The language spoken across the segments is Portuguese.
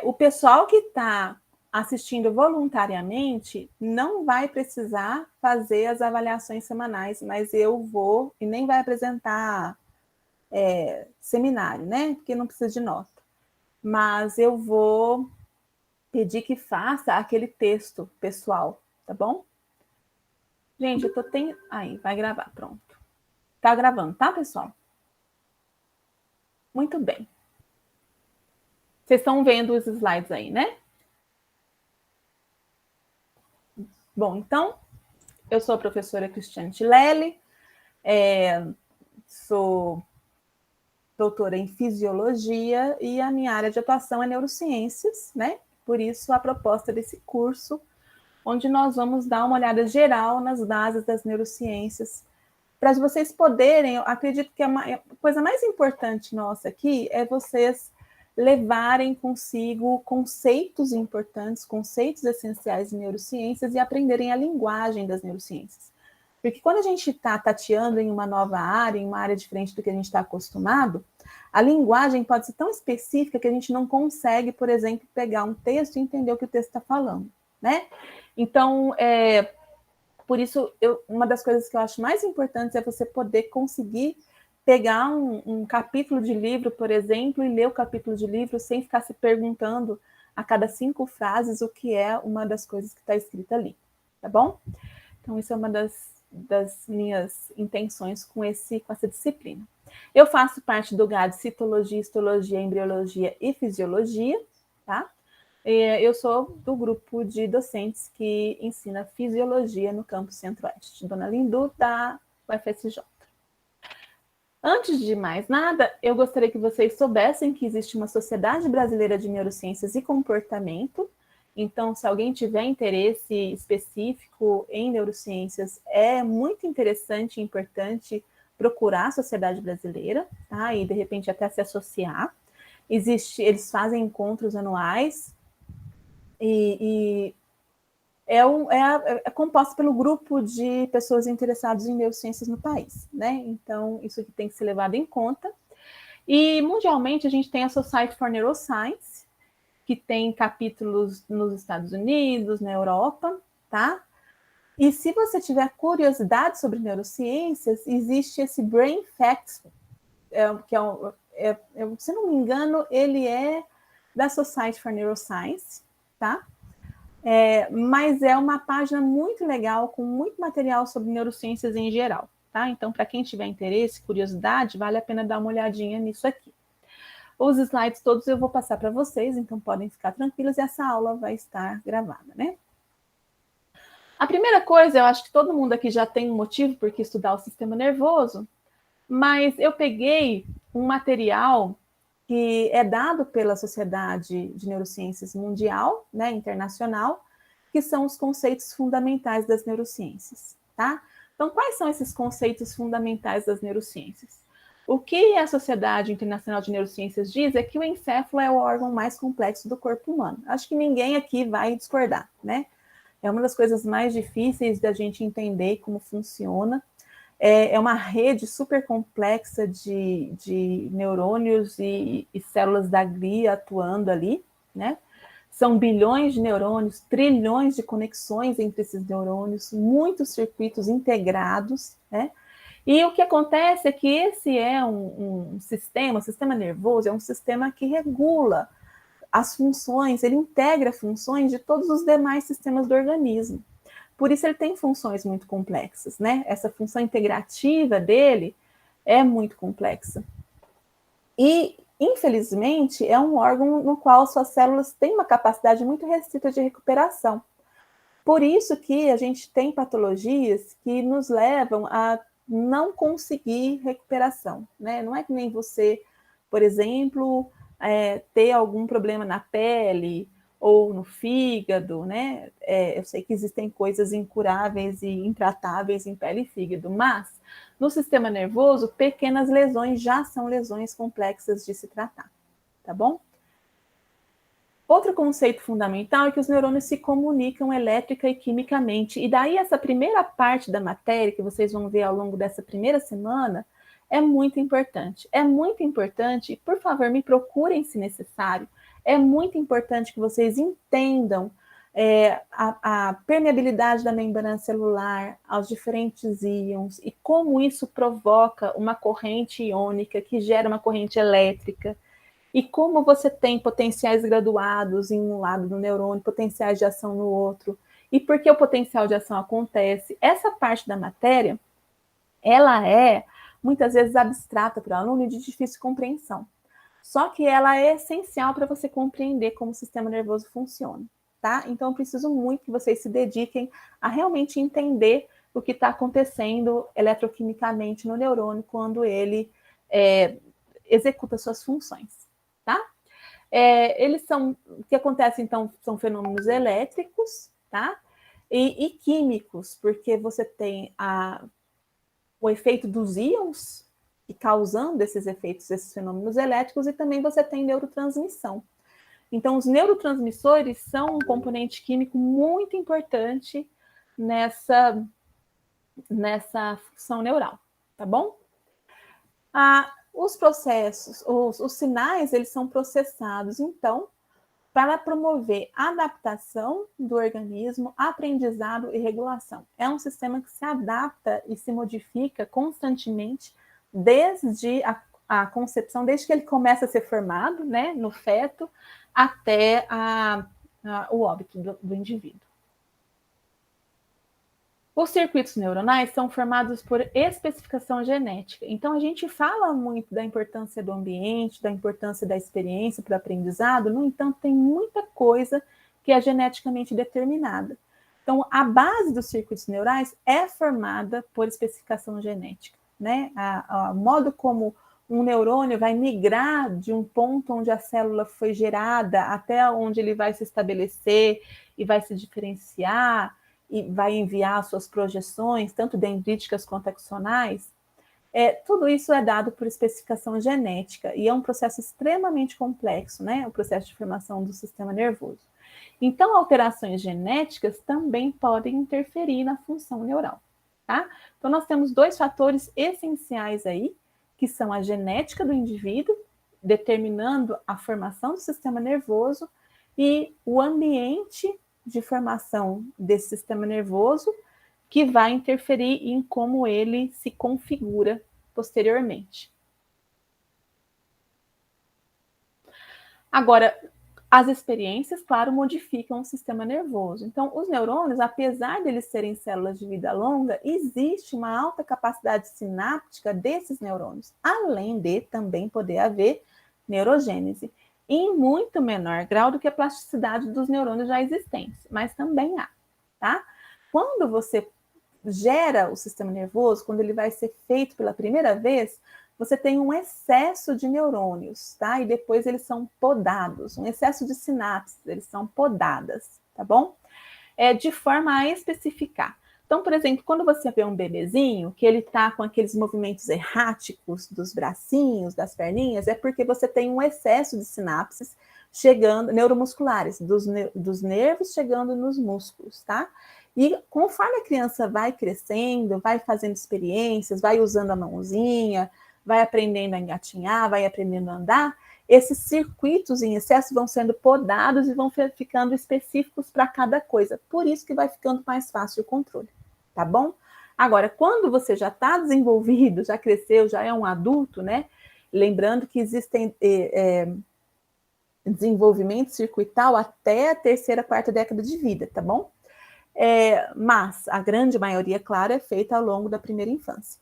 O pessoal que está assistindo voluntariamente não vai precisar fazer as avaliações semanais, mas eu vou, e nem vai apresentar seminário, né? Porque não precisa de nota. Mas eu vou pedir que faça aquele texto pessoal, tá bom? Gente, eu tô tendo... Aí, vai gravar, pronto. Tá gravando, tá, pessoal? Muito bem. Vocês estão vendo os slides aí, né? Bom, então, eu sou a professora Cristiane Tilelli, sou doutora em fisiologia e a minha área de atuação é neurociências, né? Por isso a proposta desse curso, onde nós vamos dar uma olhada geral nas bases das neurociências, para vocês poderem, eu acredito que a coisa mais importante nossa aqui é vocês levarem consigo conceitos importantes, conceitos essenciais de neurociências e aprenderem a linguagem das neurociências. Porque quando a gente está tateando em uma nova área, em uma área diferente do que a gente está acostumado, a linguagem pode ser tão específica que a gente não consegue, por exemplo, pegar um texto e entender o que o texto está falando, né? Então, por isso, uma das coisas que eu acho mais importantes é você poder conseguir pegar um capítulo de livro, por exemplo, e ler o capítulo de livro sem ficar se perguntando a cada 5 frases o que é uma das coisas que está escrita ali, tá bom? Então, isso é uma das minhas intenções com essa disciplina. Eu faço parte do GAD Citologia, Histologia, Embriologia e Fisiologia, tá? Eu sou do grupo de docentes que ensina fisiologia no campus Centro-Oeste, Dona Lindu, da UFSJ. Antes de mais nada, eu gostaria que vocês soubessem que existe uma Sociedade Brasileira de Neurociências e Comportamento. Então, se alguém tiver interesse específico em neurociências, é muito interessante e importante procurar a Sociedade Brasileira, tá? E, de repente, até se associar. Eles fazem encontros anuais e é composto pelo grupo de pessoas interessadas em neurociências no país, né? Então, isso aqui tem que ser levado em conta. E, mundialmente, a gente tem a Society for Neuroscience, que tem capítulos nos Estados Unidos, na Europa, tá? E se você tiver curiosidade sobre neurociências, existe esse Brain Facts, se não me engano, ele é da Society for Neuroscience, tá? Mas é uma página muito legal, com muito material sobre neurociências em geral, tá? Então, para quem tiver interesse, curiosidade, vale a pena dar uma olhadinha nisso aqui. Os slides todos eu vou passar para vocês, então podem ficar tranquilos, e essa aula vai estar gravada, né? A primeira coisa, eu acho que todo mundo aqui já tem um motivo por que estudar o sistema nervoso, mas eu peguei um material que é dado pela Sociedade de Neurociências Mundial, né, internacional, que são os conceitos fundamentais das neurociências, tá? Então, quais são esses conceitos fundamentais das neurociências? O que a Sociedade Internacional de Neurociências diz é que o encéfalo é o órgão mais complexo do corpo humano. Acho que ninguém aqui vai discordar, né? É uma das coisas mais difíceis da gente entender como funciona. É uma rede super complexa de neurônios e células da glia atuando ali, né? São bilhões de neurônios, trilhões de conexões entre esses neurônios, muitos circuitos integrados, né? E o que acontece é que esse é um sistema, o sistema nervoso é um sistema que regula as funções, ele integra funções de todos os demais sistemas do organismo. Por isso ele tem funções muito complexas, né? Essa função integrativa dele é muito complexa. E, infelizmente, é um órgão no qual suas células têm uma capacidade muito restrita de recuperação. Por isso que a gente tem patologias que nos levam a não conseguir recuperação, né? Não é que nem você, por exemplo, ter algum problema na pele ou no fígado, né? Eu sei que existem coisas incuráveis e intratáveis em pele e fígado, mas no sistema nervoso, pequenas lesões já são lesões complexas de se tratar, tá bom? Outro conceito fundamental é que os neurônios se comunicam elétrica e quimicamente. E daí essa primeira parte da matéria, que vocês vão ver ao longo dessa primeira semana, é muito importante. É muito importante, e por favor, me procurem se necessário. é muito importante que vocês entendam a permeabilidade da membrana celular aos diferentes íons e como isso provoca uma corrente iônica que gera uma corrente elétrica. E como você tem potenciais graduados em um lado do neurônio, potenciais de ação no outro, e por que o potencial de ação acontece. Essa parte da matéria, ela é muitas vezes abstrata para o aluno e de difícil compreensão. Só que ela é essencial para você compreender como o sistema nervoso funciona, tá? Então, eu preciso muito que vocês se dediquem a realmente entender o que está acontecendo eletroquimicamente no neurônio quando ele executa suas funções, tá? Eles são, o que acontece então, são fenômenos elétricos, tá? E químicos, porque você tem o efeito dos íons, e causando esses efeitos, esses fenômenos elétricos, e também você tem neurotransmissão. Então, os neurotransmissores são um componente químico muito importante nessa função neural, tá bom? Os processos, os sinais, eles são processados, então, para promover adaptação do organismo, aprendizado e regulação. É um sistema que se adapta e se modifica constantemente desde a concepção, desde que ele começa a ser formado, né, no feto, até o óbito do indivíduo. Os circuitos neuronais são formados por especificação genética. Então, a gente fala muito da importância do ambiente, da importância da experiência para o aprendizado, no entanto, tem muita coisa que é geneticamente determinada. Então, a base dos circuitos neurais é formada por especificação genética, né? O modo como um neurônio vai migrar de um ponto onde a célula foi gerada até onde ele vai se estabelecer e vai se diferenciar, e vai enviar suas projeções, tanto dendríticas quanto axonais, tudo isso é dado por especificação genética, e é um processo extremamente complexo, né? O processo de formação do sistema nervoso. Então, alterações genéticas também podem interferir na função neural, tá? Então, nós temos dois fatores essenciais aí, que são a genética do indivíduo, determinando a formação do sistema nervoso, e o ambiente de formação desse sistema nervoso, que vai interferir em como ele se configura posteriormente. Agora, as experiências, claro, modificam o sistema nervoso. Então, os neurônios, apesar de eles serem células de vida longa, existe uma alta capacidade sináptica desses neurônios, além de também poder haver neurogênese, em muito menor grau do que a plasticidade dos neurônios já existentes, mas também há, tá? Quando você gera o sistema nervoso, quando ele vai ser feito pela primeira vez, você tem um excesso de neurônios, tá? E depois eles são podados, um excesso de sinapses, eles são podadas, tá bom? De forma a especificar. Então, por exemplo, quando você vê um bebezinho que ele tá com aqueles movimentos erráticos dos bracinhos, das perninhas, é porque você tem um excesso de sinapses chegando, neuromusculares, dos nervos chegando nos músculos, tá? E conforme a criança vai crescendo, vai fazendo experiências, vai usando a mãozinha, vai aprendendo a engatinhar, vai aprendendo a andar, esses circuitos em excesso vão sendo podados e vão ficando específicos para cada coisa. Por isso que vai ficando mais fácil o controle, tá bom? Agora, quando você já está desenvolvido, já cresceu, já é um adulto, né? Lembrando que existem desenvolvimento circuital até a terceira, quarta década de vida, tá bom? Mas a grande maioria, claro, é feita ao longo da primeira infância.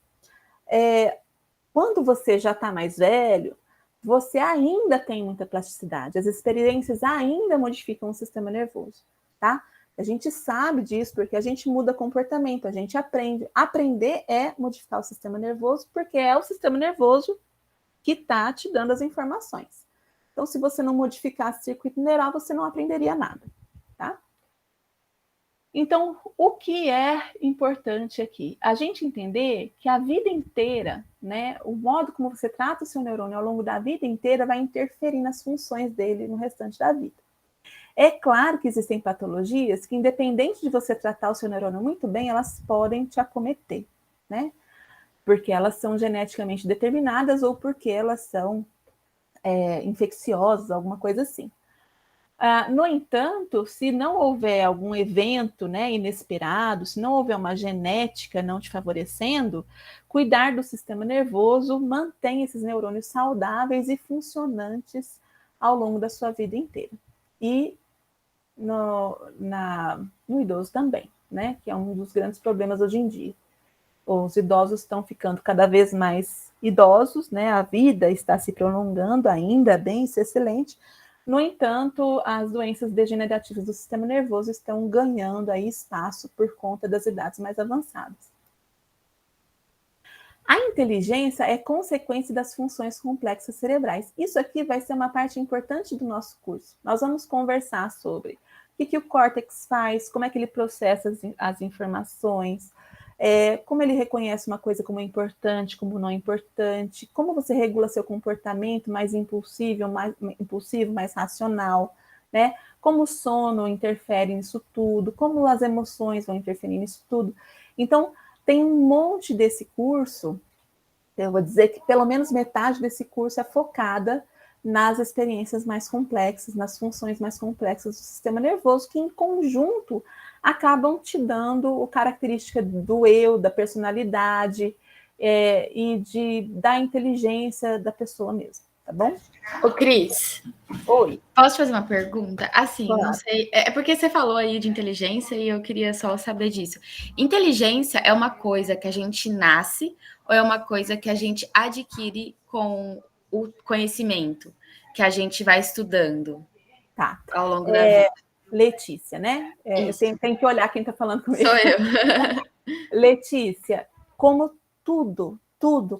Quando você já está mais velho, você ainda tem muita plasticidade, as experiências ainda modificam o sistema nervoso, tá? A gente sabe disso porque a gente muda comportamento, a gente aprende. Aprender é modificar o sistema nervoso, porque é o sistema nervoso que está te dando as informações. Então, se você não modificasse o circuito neural, você não aprenderia nada, tá? Então, o que é importante aqui? A gente entender que a vida inteira, né, o modo como você trata o seu neurônio ao longo da vida inteira vai interferir nas funções dele no restante da vida. É claro que existem patologias que, independente de você tratar o seu neurônio muito bem, elas podem te acometer, né? Porque elas são geneticamente determinadas ou porque elas são infecciosas, alguma coisa assim. No entanto, se não houver algum evento, né, inesperado, se não houver uma genética não te favorecendo, cuidar do sistema nervoso mantém esses neurônios saudáveis e funcionantes ao longo da sua vida inteira. E no idoso também, né, que é um dos grandes problemas hoje em dia. Os idosos estão ficando cada vez mais idosos, né, a vida está se prolongando, ainda bem, isso é excelente. No entanto, as doenças degenerativas do sistema nervoso estão ganhando aí espaço por conta das idades mais avançadas. A inteligência é consequência das funções complexas cerebrais. Isso aqui vai ser uma parte importante do nosso curso. Nós vamos conversar sobre o que o córtex faz, como é que ele processa as informações, como ele reconhece uma coisa como importante, como não importante, como você regula seu comportamento mais impulsivo, mais racional, né? Como o sono interfere nisso tudo, como as emoções vão interferir nisso tudo. Então, tem um monte desse curso, eu vou dizer que pelo menos metade desse curso é focada nas experiências mais complexas, nas funções mais complexas do sistema nervoso, que em conjunto acabam te dando a característica do eu, da personalidade da inteligência da pessoa mesmo, tá bom? Ô, Cris. Oi. Posso fazer uma pergunta? Assim, Claro. não sei. É porque você falou aí de inteligência e eu queria só saber disso. Inteligência é uma coisa que a gente nasce ou é uma coisa que a gente adquire com o conhecimento que a gente vai estudando Tá. ao longo da vida? Letícia, né? Eu Isso. tenho que olhar quem está falando comigo. Sou eu. Letícia, como tudo,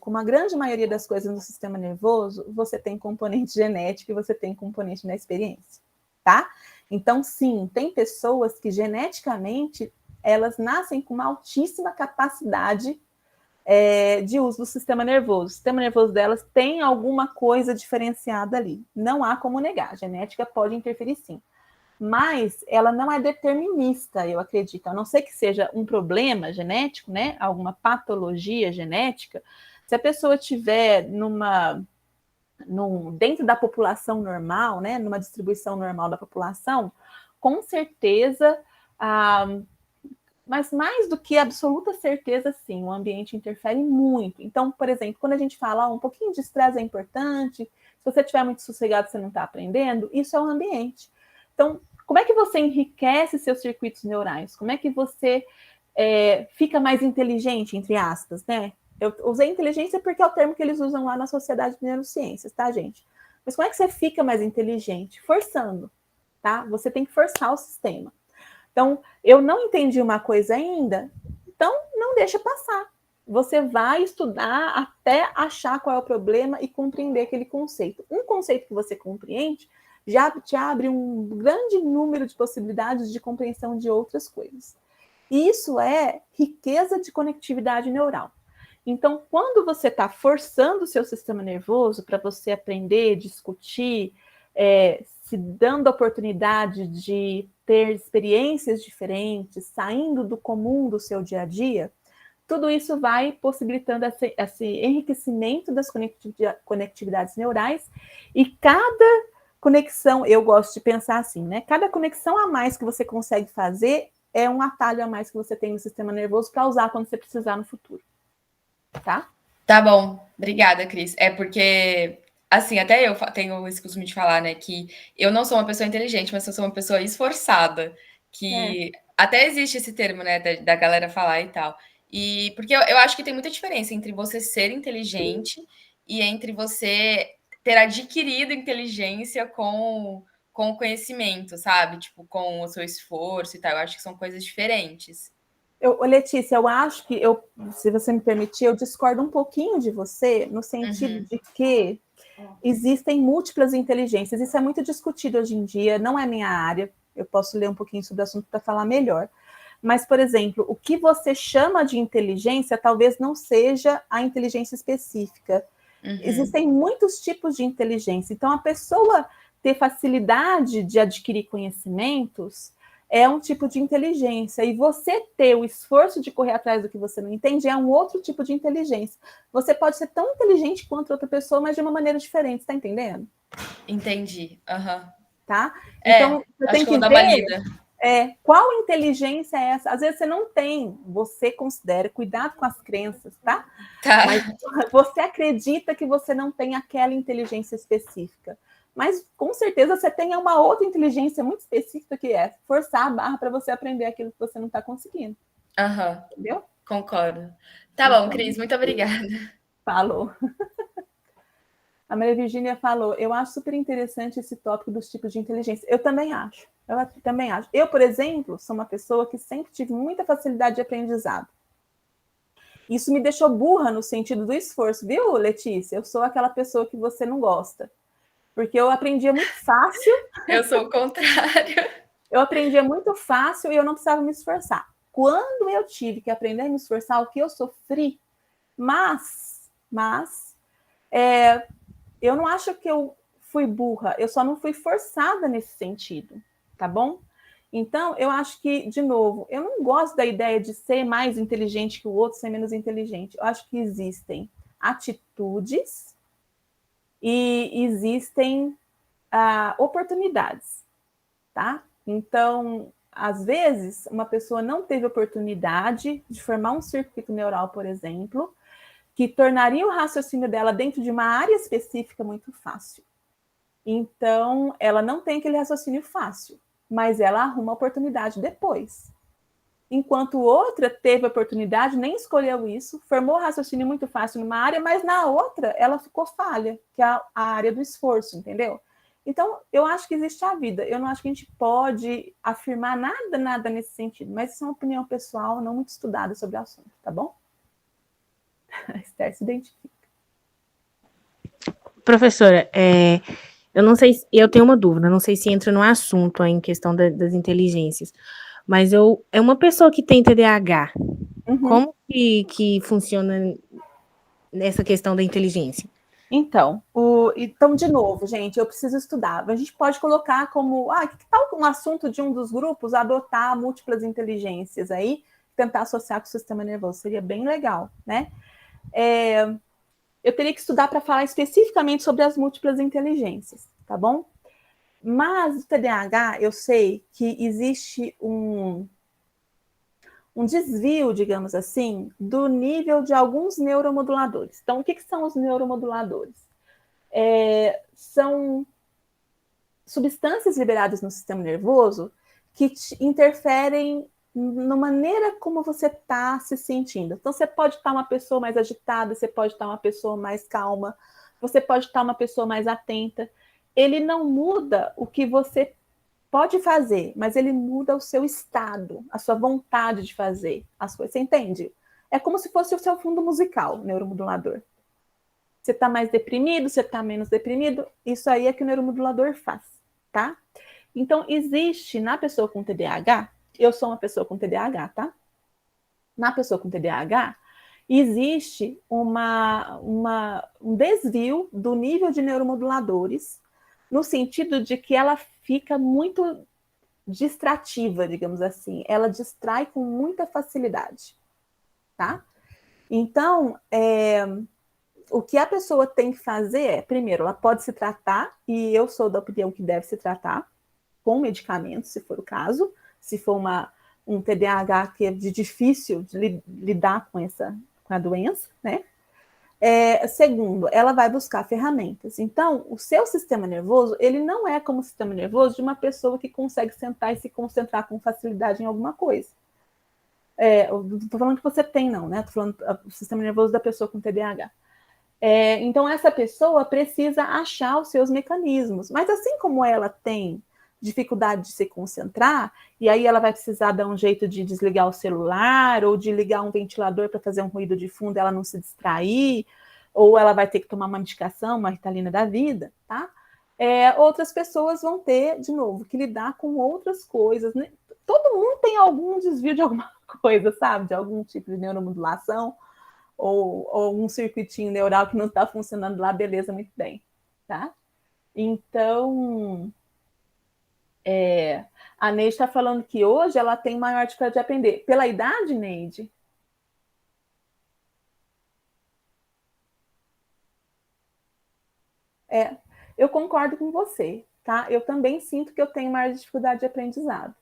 como a grande maioria das coisas no sistema nervoso, você tem componente genético e você tem componente na experiência, tá? Então, sim, tem pessoas que geneticamente elas nascem com uma altíssima capacidade de uso do sistema nervoso. O sistema nervoso delas tem alguma coisa diferenciada ali. Não há como negar. A genética pode interferir sim. Mas ela não é determinista, eu acredito. A não ser que seja um problema genético, né? Alguma patologia genética. Se a pessoa tiver dentro da população normal, né? Numa distribuição normal da população, com certeza mas mais do que absoluta certeza, sim, o ambiente interfere muito. Então, por exemplo, quando a gente fala um pouquinho de estresse é importante, se você estiver muito sossegado, você não está aprendendo, isso é o ambiente. Então, como é que você enriquece seus circuitos neurais? Como é que você fica mais inteligente, entre aspas, né? Eu usei inteligência porque é o termo que eles usam lá na Sociedade de Neurociências, tá, gente? Mas como é que você fica mais inteligente? Forçando, tá? Você tem que forçar o sistema. Então, eu não entendi uma coisa ainda, então não deixa passar. Você vai estudar até achar qual é o problema e compreender aquele conceito. Um conceito que você compreende já te abre um grande número de possibilidades de compreensão de outras coisas. E isso é riqueza de conectividade neural. Então, quando você está forçando o seu sistema nervoso para você aprender, discutir, se dando a oportunidade de ter experiências diferentes, saindo do comum do seu dia a dia, tudo isso vai possibilitando esse enriquecimento das conectividades neurais e cada conexão, eu gosto de pensar assim, né? Cada conexão a mais que você consegue fazer é um atalho a mais que você tem no sistema nervoso para usar quando você precisar no futuro. Tá? Tá bom. Obrigada, Cris. É porque, assim, até eu tenho esse costume de falar, né, que eu não sou uma pessoa inteligente, mas eu sou uma pessoa esforçada. Que até existe esse termo, né, da galera falar e tal. E porque eu acho que tem muita diferença entre você ser inteligente e entre você ter adquirido inteligência com o conhecimento, sabe? Tipo, com o seu esforço e tal. Eu acho que são coisas diferentes. Letícia, eu acho que se você me permitir, eu discordo um pouquinho de você, no sentido de que existem múltiplas inteligências. Isso é muito discutido hoje em dia, não é minha área. Eu posso ler um pouquinho sobre o assunto para falar melhor. Mas, por exemplo, o que você chama de inteligência talvez não seja a inteligência específica. Existem muitos tipos de inteligência. Então, a pessoa ter facilidade de adquirir conhecimentos é um tipo de inteligência. E você ter o esforço de correr atrás do que você não entende é um outro tipo de inteligência. Você pode ser tão inteligente quanto outra pessoa, mas de uma maneira diferente, está entendendo? Entendi. Aham. tá? Então, você acho tem que eu vou que dar uma ver lida. qual inteligência é essa. Às vezes você não tem, você considera, cuidado com as crenças, tá? Tá. Mas você acredita que você não tem aquela inteligência específica. Mas com certeza você tem uma outra inteligência muito específica que é forçar a barra para você aprender aquilo que você não está conseguindo. Aham, Entendeu? concordo. Tá bom, Então, Cris, muito obrigada. falou. A Maria Virgínia falou, eu acho super interessante esse tópico dos tipos de inteligência. Eu também acho. Eu também acho. Eu, por exemplo, sou uma pessoa que sempre tive muita facilidade de aprendizado. Isso me deixou burra no sentido do esforço, viu, Letícia? Eu sou aquela pessoa que você não gosta. Porque eu aprendia muito fácil. Eu sou o contrário. Eu aprendia muito fácil e eu não precisava me esforçar. Quando eu tive que aprender a me esforçar, o que eu sofri, mas eu não acho que eu fui burra, eu só não fui forçada nesse sentido, tá bom? Então, eu acho que, de novo, eu não gosto da ideia de ser mais inteligente que o outro, ser menos inteligente. Eu acho que existem atitudes e existem oportunidades, tá? Então, às vezes, uma pessoa não teve oportunidade de formar um circuito neural, por exemplo, que tornaria o raciocínio dela dentro de uma área específica muito fácil. Então, ela não tem aquele raciocínio fácil, mas ela arruma a oportunidade depois. Enquanto outra teve a oportunidade, nem escolheu isso, formou o raciocínio muito fácil numa área, mas na outra ela ficou falha, que é a área do esforço, entendeu? Então, eu acho que existe a vida. Eu não acho que a gente pode afirmar nada nesse sentido, mas isso é uma opinião pessoal, não muito estudada sobre o assunto, tá bom? A Esther se identifica. Professora, eu não sei, eu tenho uma dúvida, não sei se entra no assunto aí em questão das inteligências, mas é uma pessoa que tem TDAH, como que funciona nessa questão da inteligência? Então, de novo, gente, eu preciso estudar. A gente pode colocar como, que tal um assunto de um dos grupos adotar múltiplas inteligências aí, tentar associar com o sistema nervoso, seria bem legal, né? Eu teria que estudar para falar especificamente sobre as múltiplas inteligências, tá bom? Mas o TDAH, eu sei que existe um desvio, digamos assim, do nível de alguns neuromoduladores. Então, o que são os neuromoduladores? São substâncias liberadas no sistema nervoso que interferem na maneira como você está se sentindo. Então, você pode estar uma pessoa mais agitada, você pode estar uma pessoa mais calma, você pode estar uma pessoa mais atenta. Ele não muda o que você pode fazer, mas ele muda o seu estado, a sua vontade de fazer as coisas. Você entende? É como se fosse o seu fundo musical, neuromodulador. Você está mais deprimido, você está menos deprimido, isso aí é que o neuromodulador faz, tá? Então, existe na pessoa com TDAH, eu sou uma pessoa com TDAH, tá? Na pessoa com TDAH, existe um desvio do nível de neuromoduladores, no sentido de que ela fica muito distrativa, digamos assim. Ela distrai com muita facilidade, tá? Então, o que a pessoa tem que fazer é, primeiro, ela pode se tratar, e eu sou da opinião que deve se tratar, com medicamentos, se for o caso, se for um TDAH que é difícil de lidar com a doença, né? Segundo, ela vai buscar ferramentas. Então, o seu sistema nervoso, ele não é como o sistema nervoso de uma pessoa que consegue sentar e se concentrar com facilidade em alguma coisa. Estou falando que você tem, não, né? Estou falando do sistema nervoso da pessoa com TDAH. Então, essa pessoa precisa achar os seus mecanismos. Mas assim como ela tem dificuldade de se concentrar, e aí ela vai precisar dar um jeito de desligar o celular, ou de ligar um ventilador para fazer um ruído de fundo, ela não se distrair, ou ela vai ter que tomar uma medicação, uma Ritalina da vida, tá? Outras pessoas vão ter, de novo, que lidar com outras coisas, né? Todo mundo tem algum desvio de alguma coisa, sabe? De algum tipo de neuromodulação, ou um circuitinho neural que não está funcionando lá, beleza, muito bem, tá? Então, a Neide está falando que hoje ela tem maior dificuldade de aprender. Pela idade, Neide? Eu concordo com você, tá? Eu também sinto que eu tenho maior dificuldade de aprendizado.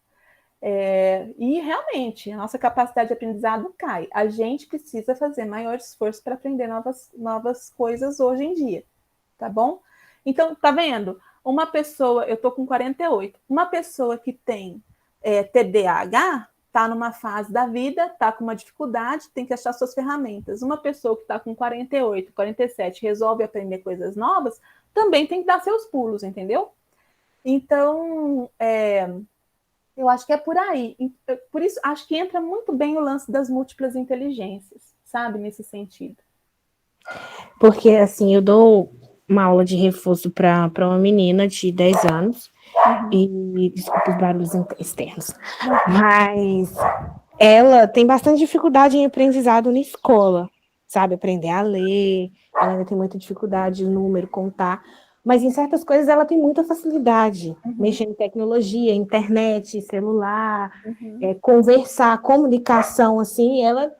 E realmente, a nossa capacidade de aprendizado cai. A gente precisa fazer maior esforço para aprender novas coisas hoje em dia, tá bom? Então, tá vendo? Uma pessoa, eu tô com 48, uma pessoa que tem TDAH, tá numa fase da vida, tá com uma dificuldade, tem que achar suas ferramentas. Uma pessoa que tá com 48, 47, resolve aprender coisas novas, também tem que dar seus pulos, entendeu? Então, eu acho que é por aí. Por isso, acho que entra muito bem o lance das múltiplas inteligências, sabe? Nesse sentido. Porque, assim, eu dou uma aula de reforço para uma menina de 10 anos. E desculpa os barulhos externos. Mas ela tem bastante dificuldade em aprendizado na escola, sabe? Aprender a ler, ela ainda tem muita dificuldade em número, contar. Mas em certas coisas ela tem muita facilidade. Mexer em tecnologia, internet, celular, conversar, comunicação, assim, ela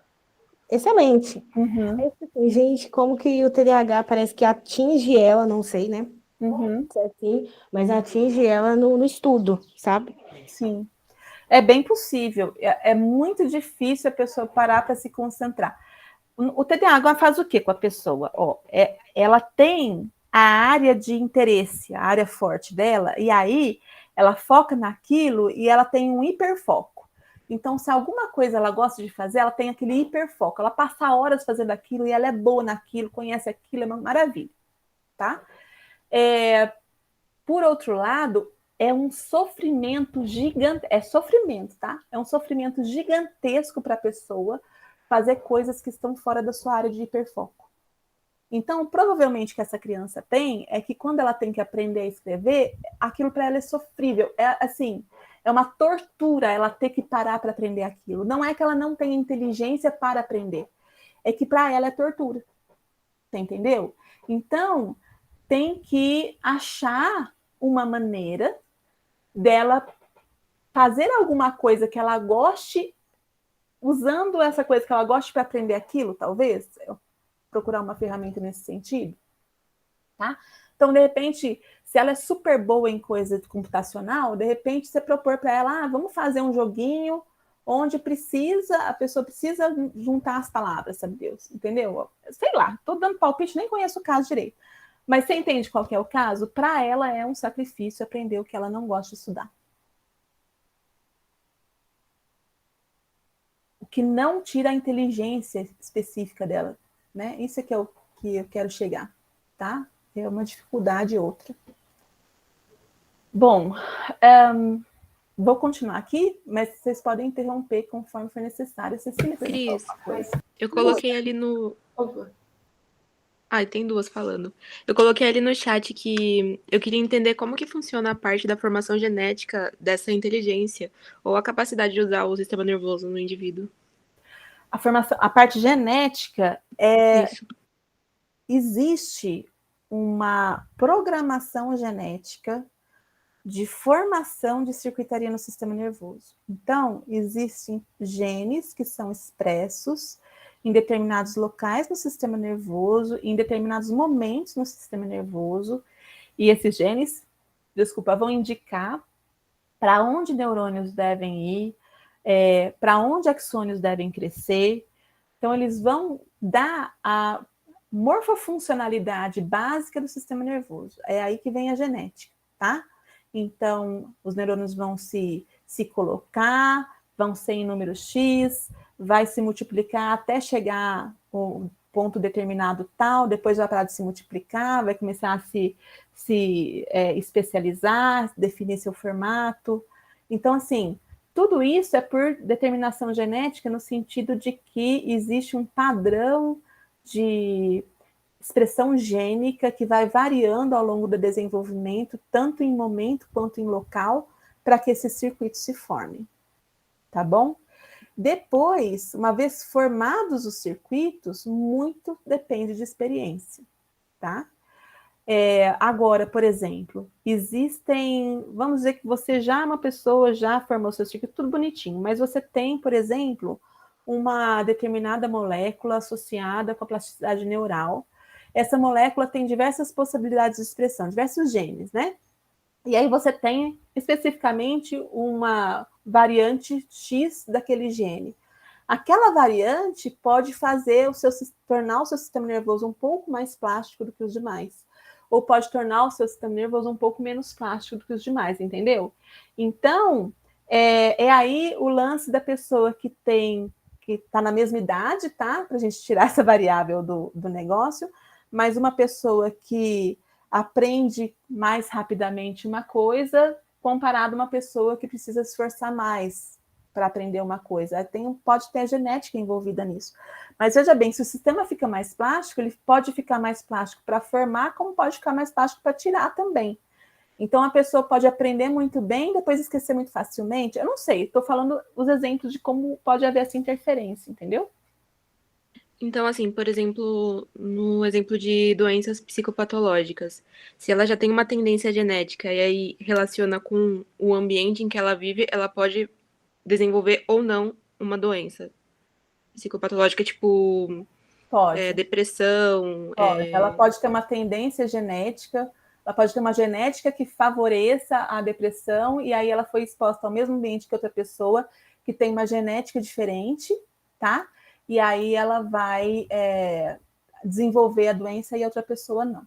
excelente. Aí, assim, gente, como que o TDAH parece que atinge ela, não sei, né? Assim, mas atinge ela no estudo, sabe? Sim. É bem possível. É muito difícil a pessoa parar para se concentrar. O TDAH faz o que com a pessoa? Ela tem a área de interesse, a área forte dela, e aí ela foca naquilo e ela tem um hiperfoco. Então, se alguma coisa ela gosta de fazer, ela tem aquele hiperfoco. Ela passa horas fazendo aquilo e ela é boa naquilo, conhece aquilo, é uma maravilha, tá? Por outro lado, é um sofrimento gigante, é sofrimento, tá? É um sofrimento gigantesco para a pessoa fazer coisas que estão fora da sua área de hiperfoco. Então, provavelmente que essa criança tem é que quando ela tem que aprender a escrever, aquilo para ela é sofrível. É uma tortura ela ter que parar para aprender aquilo. Não é que ela não tenha inteligência para aprender, é que para ela é tortura. Você entendeu? Então, tem que achar uma maneira dela fazer alguma coisa que ela goste, usando essa coisa que ela goste para aprender aquilo, talvez. Procurar uma ferramenta nesse sentido, tá? Então, de repente, se ela é super boa em coisa computacional, de repente você propor para ela, vamos fazer um joguinho onde a pessoa precisa juntar as palavras, sabe Deus? Entendeu? Sei lá, tô dando palpite, nem conheço o caso direito. Mas você entende qual que é o caso? Para ela é um sacrifício aprender o que ela não gosta de estudar. O que não tira a inteligência específica dela, né? Isso é que é o que eu quero chegar, tá? É uma dificuldade outra. Bom, vou continuar aqui, mas vocês podem interromper conforme for necessário. Cecília, Cris, eu coloquei ali no... Por favor. Tem duas falando. Eu coloquei ali no chat que eu queria entender como que funciona a parte da formação genética dessa inteligência ou a capacidade de usar o sistema nervoso no indivíduo. A parte genética Isso. Existe uma programação genética de formação de circuitaria no sistema nervoso. Então, existem genes que são expressos em determinados locais no sistema nervoso, em determinados momentos no sistema nervoso, e esses genes, vão indicar para onde neurônios devem ir, para onde axônios devem crescer. Então, eles vão dar a morfofuncionalidade básica do sistema nervoso. É aí que vem a genética, tá? Então, os neurônios vão se colocar, vão ser em número X, vai se multiplicar até chegar um ponto determinado tal, depois vai parar de se multiplicar, vai começar a se especializar, definir seu formato. Então, assim, tudo isso é por determinação genética, no sentido de que existe um padrão de expressão gênica que vai variando ao longo do desenvolvimento, tanto em momento quanto em local, para que esses circuitos se formem. Tá bom? Depois, uma vez formados os circuitos, muito depende de experiência, tá? Agora, por exemplo, existem, vamos dizer que você já é uma pessoa, já formou seu circuito, tudo bonitinho, mas você tem, por exemplo, uma determinada molécula associada com a plasticidade neural. Essa molécula tem diversas possibilidades de expressão, diversos genes, né? E aí você tem especificamente uma variante X daquele gene. Aquela variante pode tornar o seu sistema nervoso um pouco mais plástico do que os demais. Ou pode tornar o seu sistema nervoso um pouco menos plástico do que os demais, entendeu? Então, é aí o lance da pessoa que está na mesma idade, tá? Para a gente tirar essa variável do negócio, mas uma pessoa que aprende mais rapidamente uma coisa comparado a uma pessoa que precisa se esforçar mais para aprender uma coisa. Pode ter a genética envolvida nisso. Mas veja bem, se o sistema fica mais plástico, ele pode ficar mais plástico para formar, como pode ficar mais plástico para tirar também. Então, a pessoa pode aprender muito bem, depois esquecer muito facilmente. Eu não sei, estou falando os exemplos de como pode haver essa interferência, entendeu? Então, assim, por exemplo, no exemplo de doenças psicopatológicas, se ela já tem uma tendência genética e aí relaciona com o ambiente em que ela vive, ela pode desenvolver ou não uma doença psicopatológica, tipo Pode. depressão. Pode. Ela pode ter uma tendência genética, ela pode ter uma genética que favoreça a depressão, e aí ela foi exposta ao mesmo ambiente que outra pessoa que tem uma genética diferente, tá? E aí ela vai desenvolver a doença e a outra pessoa não.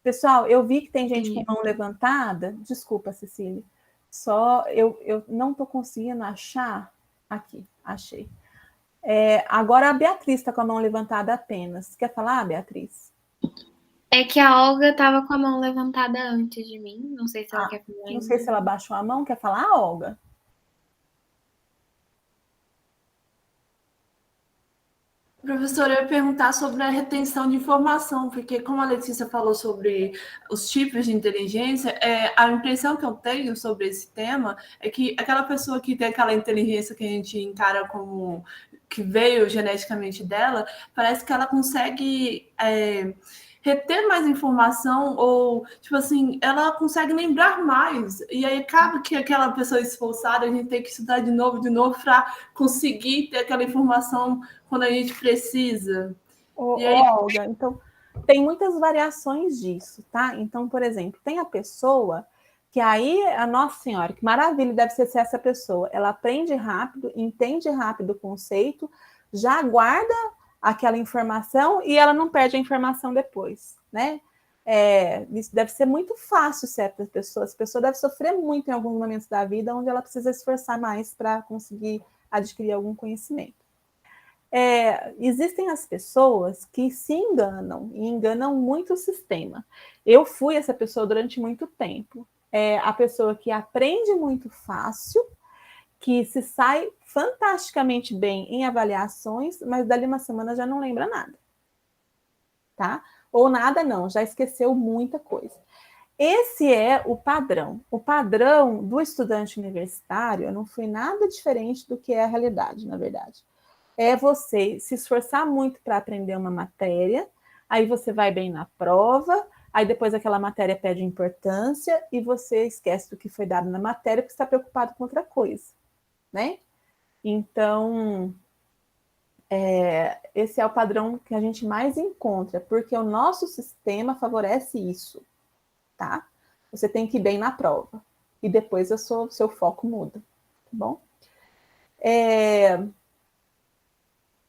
Pessoal, eu vi que tem gente com mão levantada. Desculpa, Cecília. Só eu não estou conseguindo achar. Aqui, achei. Agora a Beatriz está com a mão levantada apenas. Quer falar, Beatriz? É que a Olga estava com a mão levantada antes de mim. Não sei se ela quer falar ainda. Não sei se ela baixou a mão. Quer falar, Olga? Professora, eu ia perguntar sobre a retenção de informação, porque como a Letícia falou sobre os tipos de inteligência, a impressão que eu tenho sobre esse tema é que aquela pessoa que tem aquela inteligência que a gente encara como que veio geneticamente dela, parece que ela consegue reter mais informação, ou, tipo assim, ela consegue lembrar mais. E aí acaba que aquela pessoa esforçada, a gente tem que estudar de novo, para conseguir ter aquela informação quando a gente precisa. Olga, então, tem muitas variações disso, tá? Então, por exemplo, tem a pessoa que aí, a Nossa Senhora, que maravilha deve ser essa pessoa. Ela aprende rápido, entende rápido o conceito, já guarda aquela informação e ela não perde a informação depois, né? Isso deve ser muito fácil certas pessoas. A pessoa deve sofrer muito em alguns momentos da vida onde ela precisa esforçar mais para conseguir adquirir algum conhecimento. Existem as pessoas que se enganam e enganam muito o sistema. Eu fui essa pessoa durante muito tempo. A pessoa que aprende muito fácil, que se sai fantasticamente bem em avaliações, mas dali uma semana já não lembra nada. Tá? Ou nada não, já esqueceu muita coisa. Esse é o padrão. O padrão do estudante universitário não foi nada diferente do que é a realidade, na verdade. É você se esforçar muito para aprender uma matéria, aí você vai bem na prova, aí depois aquela matéria perde importância e você esquece do que foi dado na matéria porque está preocupado com outra coisa, né? Então, esse é o padrão que a gente mais encontra, porque o nosso sistema favorece isso, tá? Você tem que ir bem na prova e depois o seu foco muda, tá bom?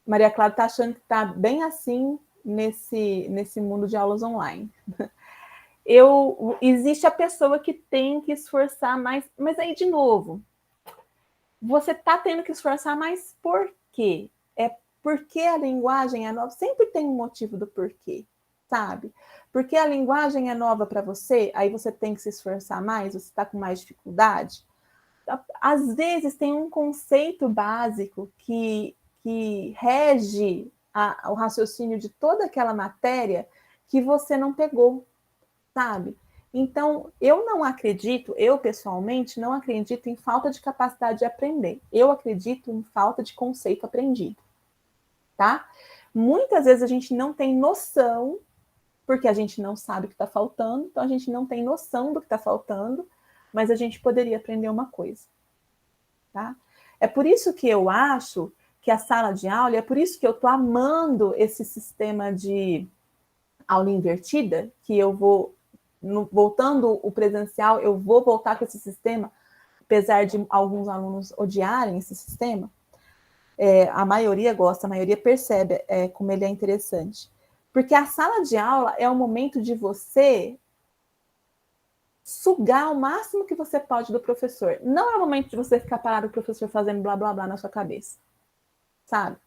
Maria Clara está achando que está bem assim nesse mundo de aulas online. Existe a pessoa que tem que esforçar mais, mas aí, de novo, você está tendo que esforçar mais por quê? Porque a linguagem é nova, sempre tem um motivo do porquê, sabe? Porque a linguagem é nova para você, aí você tem que se esforçar mais, você está com mais dificuldade. Às vezes tem um conceito básico que rege o raciocínio de toda aquela matéria que você não pegou, sabe? Então, eu pessoalmente não acredito em falta de capacidade de aprender. Eu acredito em falta de conceito aprendido, tá? Muitas vezes a gente não tem noção, porque a gente não sabe o que está faltando, então a gente não tem noção do que está faltando, mas a gente poderia aprender uma coisa, tá? É por isso que eu acho que a sala de aula, é por isso que eu estou amando esse sistema de aula invertida, que eu vou voltando o presencial, eu vou voltar com esse sistema, apesar de alguns alunos odiarem esse sistema, a maioria gosta, a maioria percebe como ele é interessante. Porque a sala de aula é o momento de você sugar o máximo que você pode do professor. Não é o momento de você ficar parado com o professor fazendo blá, blá, blá na sua cabeça. Sabe?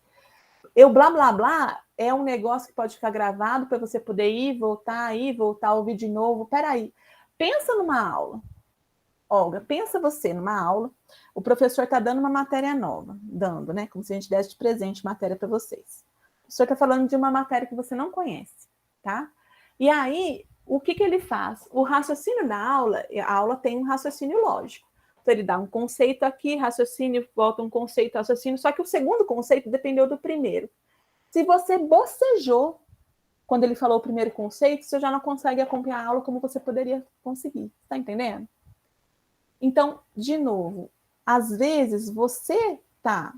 Blá, blá, blá é um negócio que pode ficar gravado para você poder ir, voltar, ouvir de novo. Peraí, pensa numa aula. Olga, pensa você numa aula, o professor está dando uma matéria nova, né? Como se a gente desse de presente matéria para vocês. O professor está falando de uma matéria que você não conhece, tá? E aí, o que ele faz? O raciocínio da aula, a aula tem um raciocínio lógico. Então, ele dá um conceito aqui, raciocínio, volta um conceito, raciocínio, só que o segundo conceito dependeu do primeiro. Se você bocejou quando ele falou o primeiro conceito, você já não consegue acompanhar a aula como você poderia conseguir. Está entendendo? Então, de novo, às vezes você está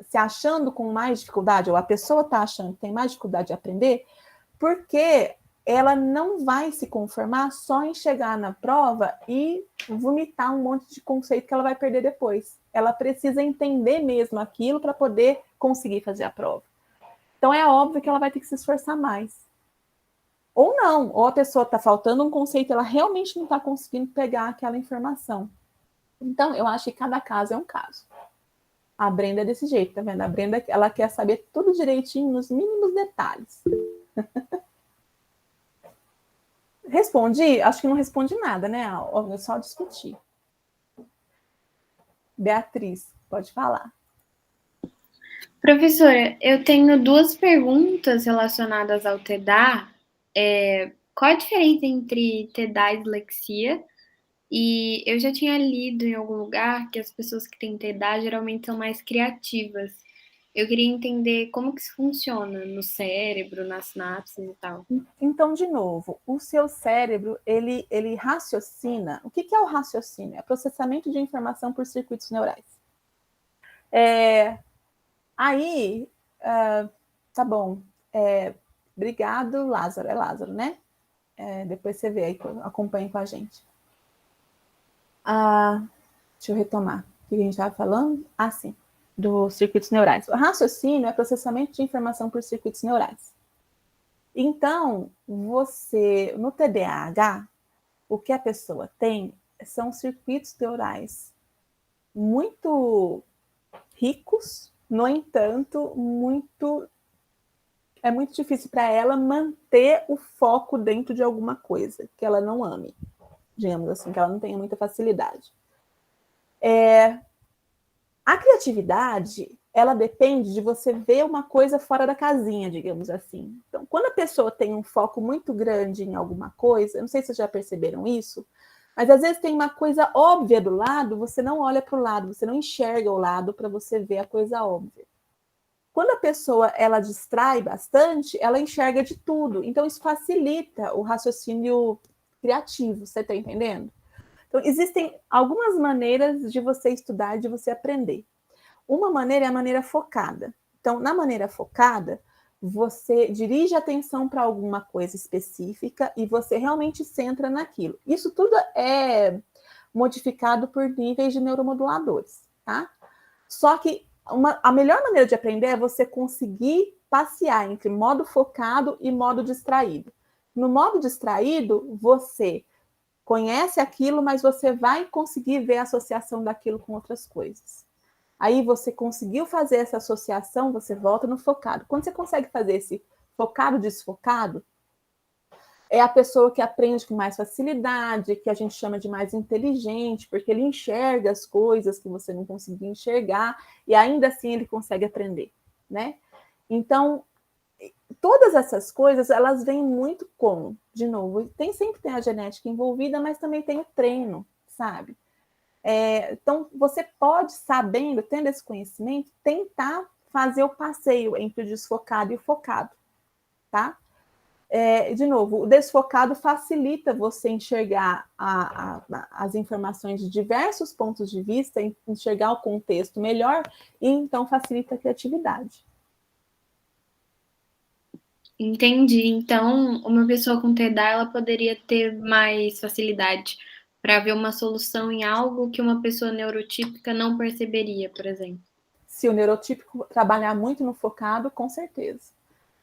se achando com mais dificuldade, ou a pessoa está achando que tem mais dificuldade de aprender, porque ela não vai se conformar só em chegar na prova e vomitar um monte de conceito que ela vai perder depois. Ela precisa entender mesmo aquilo para poder conseguir fazer a prova. Então, é óbvio que ela vai ter que se esforçar mais. Ou não, ou a pessoa está faltando um conceito, ela realmente não está conseguindo pegar aquela informação. Então, eu acho que cada caso é um caso. A Brenda é desse jeito, tá vendo? A Brenda, ela quer saber tudo direitinho, nos mínimos detalhes. Respondi? Acho que não respondi nada, né? É só discutir. Beatriz, pode falar. Professora, eu tenho 2 perguntas relacionadas ao TDA. Qual a diferença entre TDA e dislexia? E eu já tinha lido em algum lugar que as pessoas que têm TDA geralmente são mais criativas. Eu queria entender como que isso funciona no cérebro, nas sinapses e tal. Então, de novo, o seu cérebro, ele raciocina. O que é o raciocínio? É processamento de informação por circuitos neurais. Aí, tá bom. Obrigado, Lázaro. É Lázaro, né? Depois você vê aí, acompanhe com a gente. Deixa eu retomar. O que a gente estava falando? Sim, dos circuitos neurais. O raciocínio é processamento de informação por circuitos neurais. Então, no TDAH, o que a pessoa tem são circuitos neurais muito ricos, no entanto, é muito difícil para ela manter o foco dentro de alguma coisa que ela não ame, digamos assim, que ela não tenha muita facilidade. A criatividade, ela depende de você ver uma coisa fora da casinha, digamos assim. Então, quando a pessoa tem um foco muito grande em alguma coisa, eu não sei se vocês já perceberam isso, mas às vezes tem uma coisa óbvia do lado, você não olha para o lado, você não enxerga o lado para você ver a coisa óbvia. Quando a pessoa ela distrai bastante, ela enxerga de tudo. Então, isso facilita o raciocínio criativo, você está entendendo? Então, existem algumas maneiras de você estudar, de você aprender. Uma maneira é a maneira focada. Então, na maneira focada, você dirige a atenção para alguma coisa específica e você realmente centra naquilo. Isso tudo é modificado por níveis de neuromoduladores, tá? Só que a melhor maneira de aprender é você conseguir passear entre modo focado e modo distraído. No modo distraído, você conhece aquilo, mas você vai conseguir ver a associação daquilo com outras coisas. Aí você conseguiu fazer essa associação, você volta no focado. Quando você consegue fazer esse focado-desfocado, é a pessoa que aprende com mais facilidade, que a gente chama de mais inteligente, porque ele enxerga as coisas que você não conseguia enxergar, e ainda assim ele consegue aprender, né? Então, todas essas coisas, elas vêm muito com, de novo, sempre tem a genética envolvida, mas também tem o treino, sabe? Então, você pode, sabendo, tendo esse conhecimento, tentar fazer o passeio entre o desfocado e o focado, tá? De novo, o desfocado facilita você enxergar as informações de diversos pontos de vista, enxergar o contexto melhor, e então facilita a criatividade. Entendi. Então, uma pessoa com TDA, ela poderia ter mais facilidade para ver uma solução em algo que uma pessoa neurotípica não perceberia, por exemplo. Se o neurotípico trabalhar muito no focado, com certeza.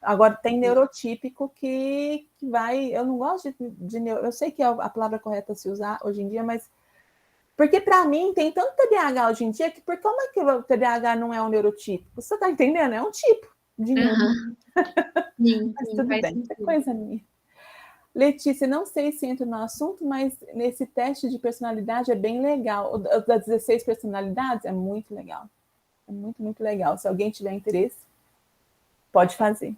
Agora, tem neurotípico que vai... Eu não gosto de eu sei que é a palavra correta a se usar hoje em dia, mas... Porque, para mim, tem tanto TDAH hoje em dia que como é que o TDAH não é um neurotípico? Você está entendendo? É um tipo de neuro. Sim, Mas sim, tudo faz bem, é sentido. coisa minha. Letícia, não sei se entra no assunto, mas nesse teste de personalidade é bem legal. O das 16 personalidades é muito legal. É muito, muito legal. Se alguém tiver interesse, pode fazer.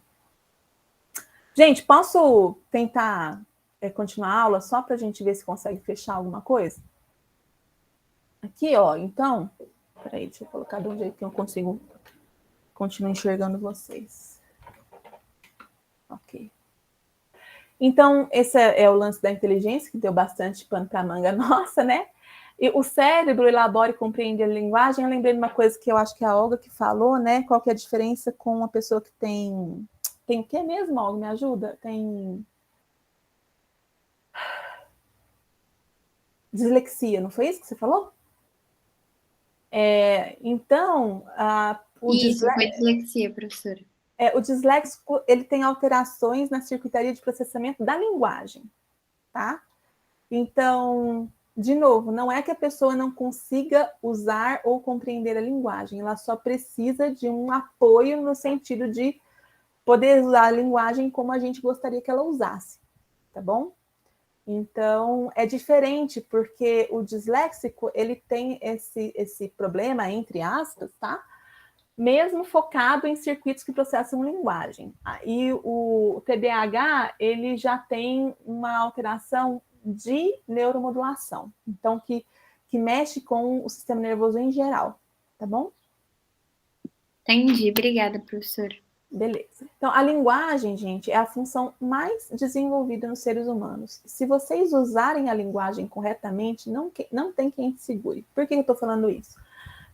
Gente, posso tentar continuar a aula só para a gente ver se consegue fechar alguma coisa? Aqui, ó, então... Peraí, deixa eu colocar de um jeito que eu consigo continuar enxergando vocês. Ok. Então, esse é o lance da inteligência, que deu bastante pano para manga nossa, né? E o cérebro elabora e compreende a linguagem. Eu lembrei de uma coisa que eu acho que é a Olga que falou, né? Qual que é a diferença com uma pessoa que tem... Tem o que mesmo, Olga? Me ajuda? Tem... dislexia, não foi isso que você falou? Então, Isso, foi dislexia, professora. O disléxico, ele tem alterações na circuitaria de processamento da linguagem, tá? Então, de novo, não é que a pessoa não consiga usar ou compreender a linguagem, ela só precisa de um apoio no sentido de poder usar a linguagem como a gente gostaria que ela usasse, tá bom? Então, é diferente, porque o disléxico, ele tem esse problema, entre aspas, tá? Mesmo focado em circuitos que processam linguagem. E o TDAH, ele já tem uma alteração de neuromodulação, então que mexe com o sistema nervoso em geral, tá bom? Entendi, obrigada, professora. Beleza. Então, a linguagem, gente, é a função mais desenvolvida nos seres humanos. Se vocês usarem a linguagem corretamente, não tem quem te segure. Por que eu estou falando isso?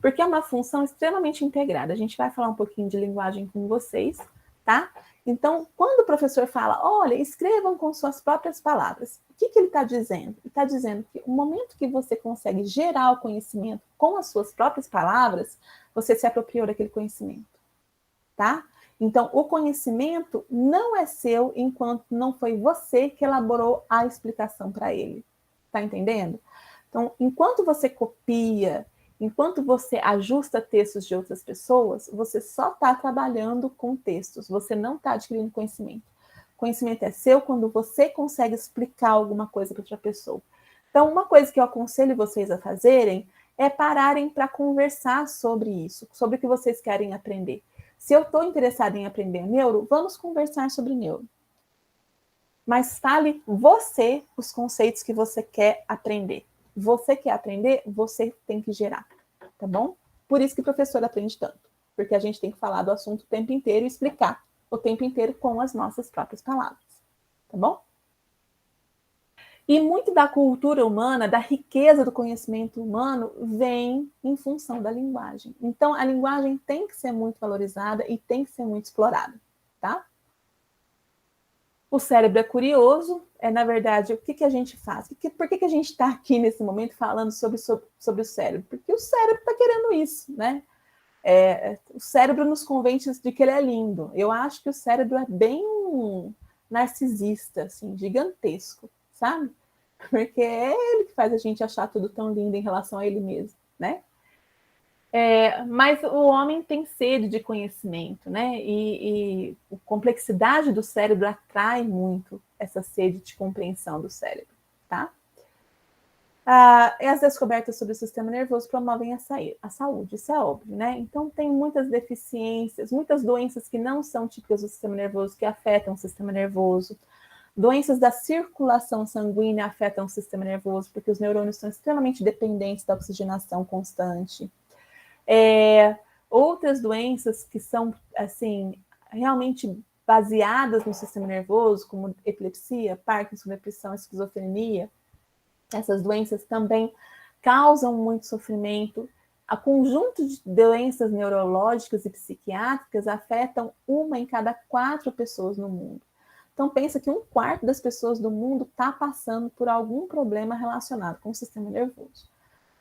Porque é uma função extremamente integrada. A gente vai falar um pouquinho de linguagem com vocês, tá? Então, quando o professor fala, olha, escrevam com suas próprias palavras, o que ele está dizendo? Ele está dizendo que o momento que você consegue gerar o conhecimento com as suas próprias palavras, você se apropriou daquele conhecimento, tá? Então, o conhecimento não é seu enquanto não foi você que elaborou a explicação para ele. Tá entendendo? Então, enquanto você copia, enquanto você ajusta textos de outras pessoas, você só está trabalhando com textos, você não está adquirindo conhecimento. Conhecimento é seu quando você consegue explicar alguma coisa para outra pessoa. Então, uma coisa que eu aconselho vocês a fazerem é pararem para conversar sobre isso, sobre o que vocês querem aprender. Se eu estou interessada em aprender neuro, vamos conversar sobre neuro. Mas fale você os conceitos que você quer aprender. Você quer aprender, você tem que gerar, tá bom? Por isso que o professor aprende tanto, porque a gente tem que falar do assunto o tempo inteiro e explicar o tempo inteiro com as nossas próprias palavras, tá bom? E muito da cultura humana, da riqueza do conhecimento humano, vem em função da linguagem. Então, a linguagem tem que ser muito valorizada e tem que ser muito explorada, tá? O cérebro é curioso, na verdade, o que a gente faz? Por que a gente está aqui nesse momento falando sobre o cérebro? Porque o cérebro está querendo isso, né? O cérebro nos convence de que ele é lindo. Eu acho que o cérebro é bem narcisista, assim, gigantesco, sabe? Porque é ele que faz a gente achar tudo tão lindo em relação a ele mesmo, né? Mas o homem tem sede de conhecimento, né? E a complexidade do cérebro atrai muito essa sede de compreensão do cérebro, tá? As descobertas sobre o sistema nervoso promovem a saúde, isso é óbvio, né? Então, tem muitas deficiências, muitas doenças que não são típicas do sistema nervoso, que afetam o sistema nervoso. Doenças da circulação sanguínea afetam o sistema nervoso, porque os neurônios são extremamente dependentes da oxigenação constante. Outras doenças que são, assim, realmente baseadas no sistema nervoso, como epilepsia, Parkinson, depressão, esquizofrenia, essas doenças também causam muito sofrimento A conjunto de doenças neurológicas e psiquiátricas afetam 1 em cada 4 pessoas no mundo. Então, pensa que 1/4 das pessoas do mundo está passando por algum problema relacionado com o sistema nervoso.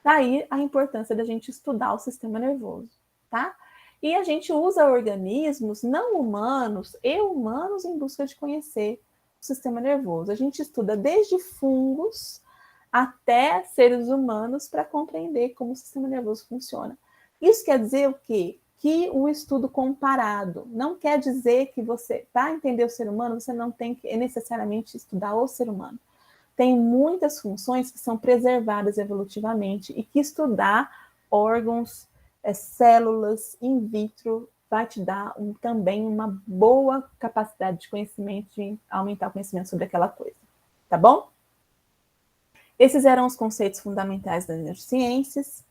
Daí a importância da gente estudar o sistema nervoso, tá? E a gente usa organismos não humanos e humanos em busca de conhecer o sistema nervoso. A gente estuda desde fungos até seres humanos para compreender como o sistema nervoso funciona. Isso quer dizer o quê? Que o estudo comparado não quer dizer que você, para entender o ser humano, você não tem que necessariamente estudar o ser humano. Tem muitas funções que são preservadas evolutivamente e que estudar órgãos, células in vitro vai te dar também uma boa capacidade de conhecimento, de aumentar o conhecimento sobre aquela coisa. Tá bom? Esses eram os conceitos fundamentais das neurociências.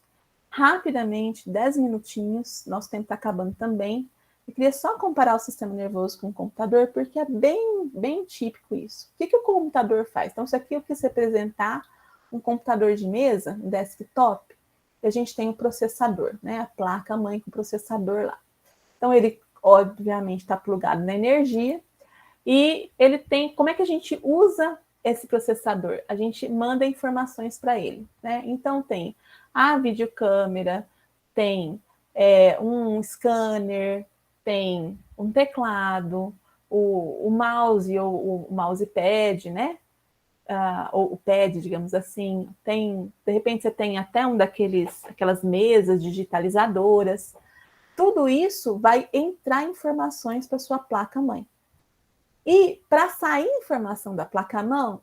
Rapidamente, 10 minutinhos, nosso tempo está acabando também. Eu queria só comparar o sistema nervoso com o computador, porque é bem típico isso. O que o computador faz? Então, isso aqui eu quis representar um computador de mesa, um desktop, e a gente tem o processador, né? A placa-mãe com o processador lá. Então, ele, obviamente, está plugado na energia, e ele tem... Como é que a gente usa esse processador? A gente manda informações para ele, né? Então, tem a videocâmera, tem um scanner, tem um teclado, o mouse ou o mousepad, né? Ou o pad, digamos assim. De repente, você tem até aquelas mesas digitalizadoras. Tudo isso vai entrar informações para sua placa-mãe. E para sair informação da placa-mãe,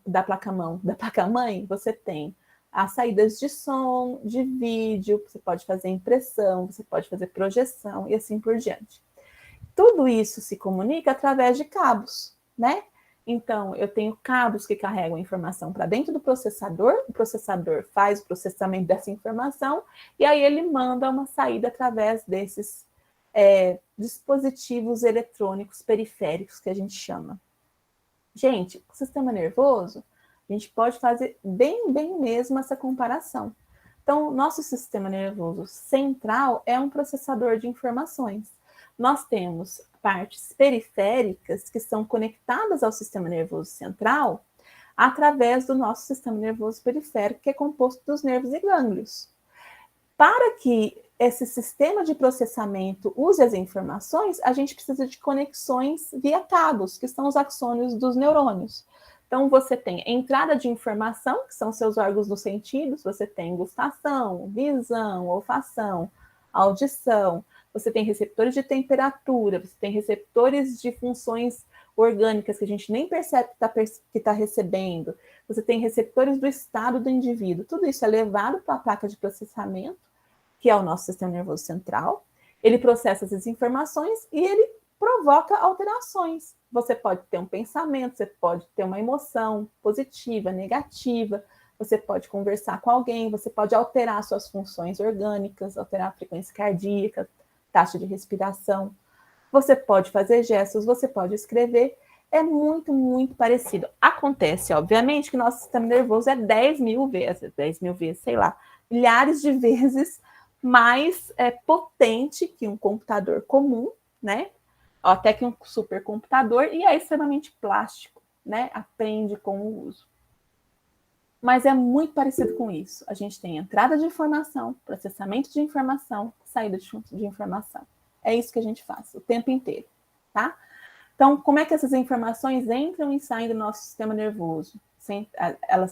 você tem as saídas de som, de vídeo, você pode fazer impressão, você pode fazer projeção e assim por diante. Tudo isso se comunica através de cabos, né? Então, eu tenho cabos que carregam a informação para dentro do processador, o processador faz o processamento dessa informação e aí ele manda uma saída através desses dispositivos eletrônicos periféricos que a gente chama. Gente, o sistema nervoso, a gente pode fazer bem mesmo essa comparação. Então, nosso sistema nervoso central é um processador de informações. Nós temos partes periféricas que são conectadas ao sistema nervoso central através do nosso sistema nervoso periférico, que é composto dos nervos e gânglios. Para que esse sistema de processamento use as informações, a gente precisa de conexões via cabos, que são os axônios dos neurônios. Então, você tem entrada de informação, que são seus órgãos dos sentidos, você tem gustação, visão, olfação, audição, você tem receptores de temperatura, você tem receptores de funções orgânicas que a gente nem percebe que está recebendo, você tem receptores do estado do indivíduo. Tudo isso é levado para a placa de processamento, que é o nosso sistema nervoso central. Ele processa essas informações e ele provoca alterações. Você pode ter um pensamento, você pode ter uma emoção positiva, negativa, você pode conversar com alguém, você pode alterar suas funções orgânicas, alterar a frequência cardíaca, taxa de respiração. Você pode fazer gestos, você pode escrever. É muito parecido. Acontece, obviamente, que nosso sistema nervoso é 10 mil vezes, sei lá, milhares de vezes mais potente que um computador comum, né? Até que um supercomputador, e é extremamente plástico, né? Aprende com o uso. Mas é muito parecido com isso. A gente tem entrada de informação, processamento de informação, saída de informação. É isso que a gente faz o tempo inteiro, tá? Então, como é que essas informações entram e saem do nosso sistema nervoso?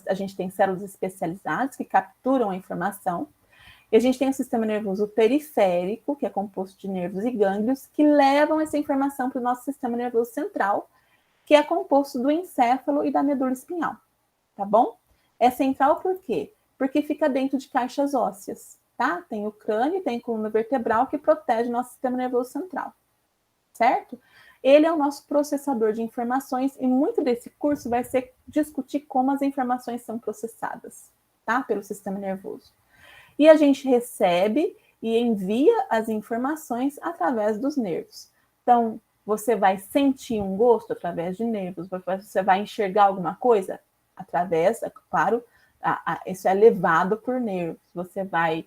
A gente tem células especializadas que capturam a informação, e a gente tem o sistema nervoso periférico, que é composto de nervos e gânglios, que levam essa informação para o nosso sistema nervoso central, que é composto do encéfalo e da medula espinhal, tá bom? É central por quê? Porque fica dentro de caixas ósseas, tá? Tem o crânio, tem a coluna vertebral que protege o nosso sistema nervoso central, certo? Ele é o nosso processador de informações e muito desse curso vai ser discutir como as informações são processadas, tá? Pelo sistema nervoso. E a gente recebe e envia as informações através dos nervos. Então, você vai sentir um gosto através de nervos, você vai enxergar alguma coisa através, claro, isso é levado por nervos. Você vai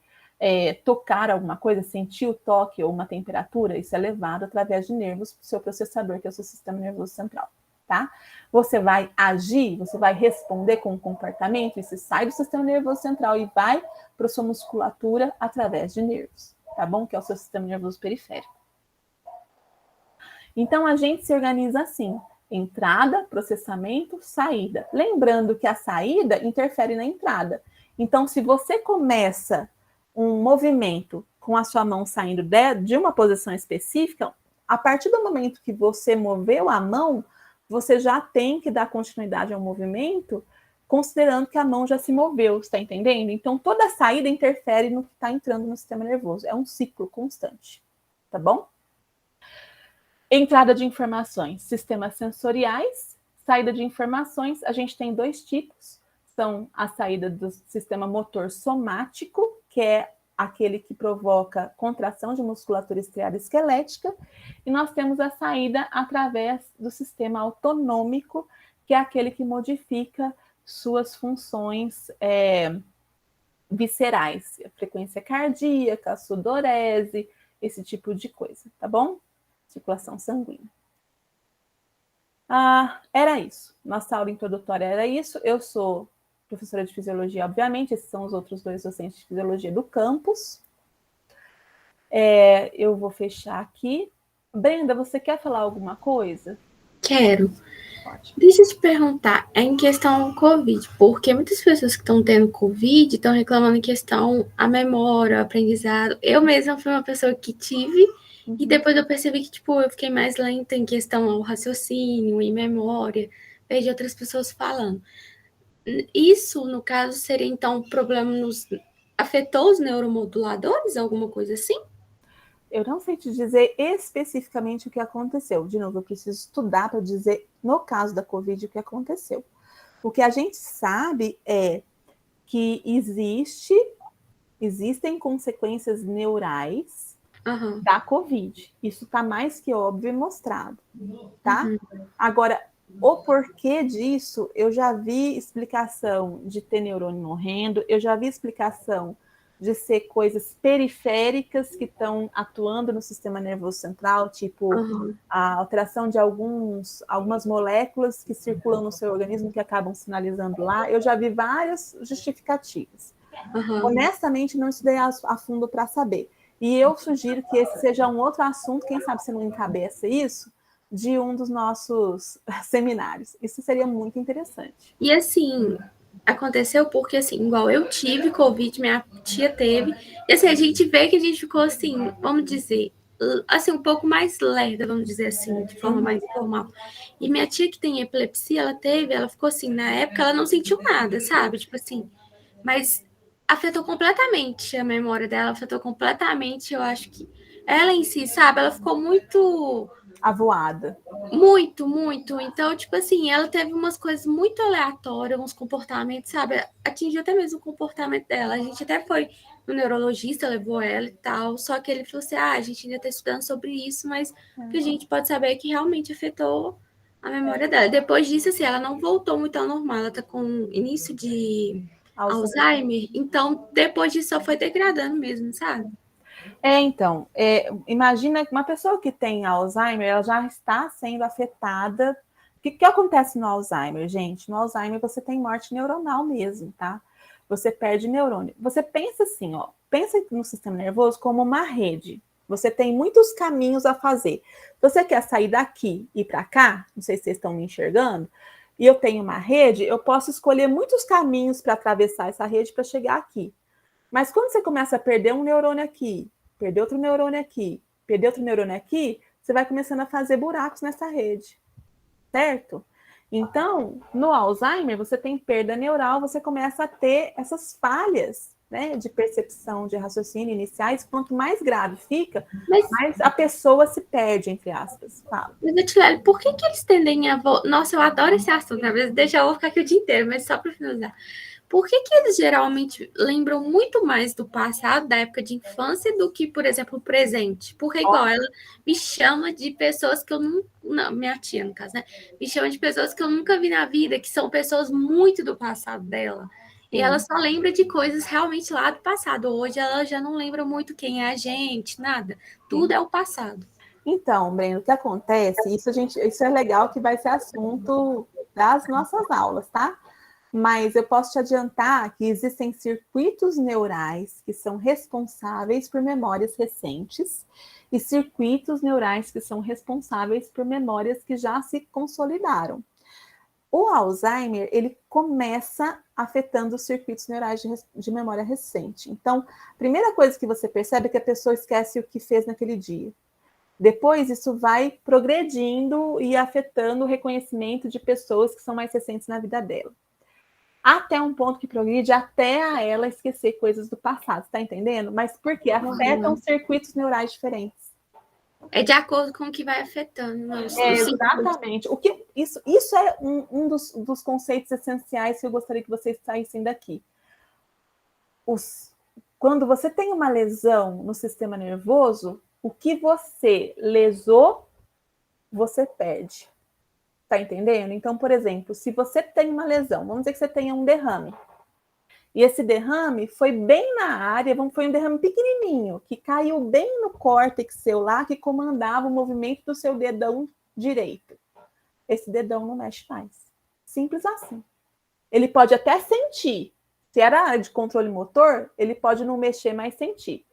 tocar alguma coisa, sentir o toque ou uma temperatura, isso é levado através de nervos para o seu processador, que é o seu sistema nervoso central, tá? Você vai agir, você vai responder com um comportamento, isso sai do sistema nervoso central e vai para a sua musculatura através de nervos, tá bom? Que é o seu sistema nervoso periférico. Então, a gente se organiza assim: entrada, processamento, saída. Lembrando que a saída interfere na entrada. Então, se você começa um movimento com a sua mão saindo de uma posição específica, a partir do momento que você moveu a mão, você já tem que dar continuidade ao movimento, considerando que a mão já se moveu, está entendendo? Então, toda saída interfere no que está entrando no sistema nervoso. É um ciclo constante, tá bom? Entrada de informações, sistemas sensoriais. Saída de informações, a gente tem 2 tipos. São a saída do sistema motor somático, que é aquele que provoca contração de musculatura estriada esquelética, e nós temos a saída através do sistema autonômico, que é aquele que modifica suas funções viscerais, a frequência cardíaca, a sudorese, esse tipo de coisa, tá bom? Circulação sanguínea. Era isso. Nossa aula introdutória era isso. Eu sou professora de fisiologia, obviamente. Esses são os outros 2 docentes de fisiologia do campus. Eu vou fechar aqui. Brenda, você quer falar alguma coisa? Quero. Ótimo. Deixa eu te perguntar, é em questão Covid, porque muitas pessoas que estão tendo Covid estão reclamando em questão a memória, o aprendizado. Eu mesma fui uma pessoa que tive, e depois eu percebi que, tipo, eu fiquei mais lenta em questão ao raciocínio, em memória, vejo outras pessoas falando. Isso, no caso, seria, então, um problema afetou os neuromoduladores, alguma coisa assim? Eu não sei te dizer especificamente o que aconteceu. De novo, eu preciso estudar para dizer, no caso da Covid, o que aconteceu. O que a gente sabe é que existem consequências neurais da Covid. Isso está mais que óbvio e mostrado, tá? Agora, o porquê disso, eu já vi explicação de ter neurônio morrendo, eu já vi explicação de ser coisas periféricas que estão atuando no sistema nervoso central, tipo a alteração de algumas moléculas que circulam no seu organismo que acabam sinalizando lá. Eu já vi várias justificativas. Honestamente, não estudei a fundo para saber. E eu sugiro que esse seja um outro assunto, quem sabe você não encabeça isso, de um dos nossos seminários. Isso seria muito interessante. E assim, aconteceu porque, assim, igual eu tive Covid, minha tia teve, e assim, a gente vê que a gente ficou assim, vamos dizer, assim, um pouco mais lerda, vamos dizer assim, de forma mais informal. E minha tia que tem epilepsia, ela ficou assim, na época ela não sentiu nada, sabe? Tipo assim, mas afetou completamente a memória dela, afetou completamente, eu acho que ela em si, sabe? Ela ficou muito avoada. Muito, muito. Então, tipo assim, ela teve umas coisas muito aleatórias, uns comportamentos, sabe? Atingiu até mesmo o comportamento dela. A gente até foi no neurologista, levou ela e tal, só que ele falou assim, a gente ainda tá estudando sobre isso, mas o que a gente pode saber é que realmente afetou a memória dela. Depois disso, assim, ela não voltou muito ao normal, ela tá com início de Alzheimer, então depois disso só foi degradando mesmo, sabe? Então, imagina que uma pessoa que tem Alzheimer, ela já está sendo afetada. O que acontece no Alzheimer, gente? No Alzheimer você tem morte neuronal mesmo, tá? Você perde neurônio. Você pensa assim, ó, pensa no sistema nervoso como uma rede. Você tem muitos caminhos a fazer. Você quer sair daqui e ir para cá? Não sei se vocês estão me enxergando. E eu tenho uma rede, eu posso escolher muitos caminhos para atravessar essa rede para chegar aqui. Mas quando você começa a perder um neurônio aqui, perder outro neurônio aqui, perder outro neurônio aqui, você vai começando a fazer buracos nessa rede, certo? Então, no Alzheimer, você tem perda neural, você começa a ter essas falhas, né, de percepção, de raciocínio iniciais. Quanto mais grave fica, mais a pessoa se perde, entre aspas. Fala. Mas, Etilele, por que eles tendem a... Nossa, eu adoro esse assunto, às vezes deixa eu ficar aqui o dia inteiro, mas só para finalizar. Por que eles geralmente lembram muito mais do passado, da época de infância, do que, por exemplo, o presente? Porque, igual, ela me chama de pessoas que eu não... Minha tia, no caso, né? Me chama de pessoas que eu nunca vi na vida, que são pessoas muito do passado dela. E ela só lembra de coisas realmente lá do passado. Hoje ela já não lembra muito quem é a gente, nada. Tudo é o passado. Então, Breno, o que acontece? Isso é legal que vai ser assunto das nossas aulas, tá? Mas eu posso te adiantar que existem circuitos neurais que são responsáveis por memórias recentes e circuitos neurais que são responsáveis por memórias que já se consolidaram. O Alzheimer, ele começa afetando os circuitos neurais de memória recente. Então, a primeira coisa que você percebe é que a pessoa esquece o que fez naquele dia. Depois, isso vai progredindo e afetando o reconhecimento de pessoas que são mais recentes na vida dela. Até um ponto que progride até a ela esquecer coisas do passado, tá entendendo? Mas por quê? Afetam circuitos neurais diferentes. É de acordo com o que vai afetando. Exatamente. Isso é um dos conceitos essenciais que eu gostaria que vocês saíssem daqui. Quando você tem uma lesão no sistema nervoso, o que você lesou, você perde. Tá entendendo? Então, por exemplo, se você tem uma lesão, vamos dizer que você tenha um derrame, e esse derrame foi bem na área, foi um derrame pequenininho, que caiu bem no córtex seu lá, que comandava o movimento do seu dedão direito. Esse dedão não mexe mais. Simples assim. Ele pode até sentir. Se era a área de controle motor, ele pode não mexer, mas sentir.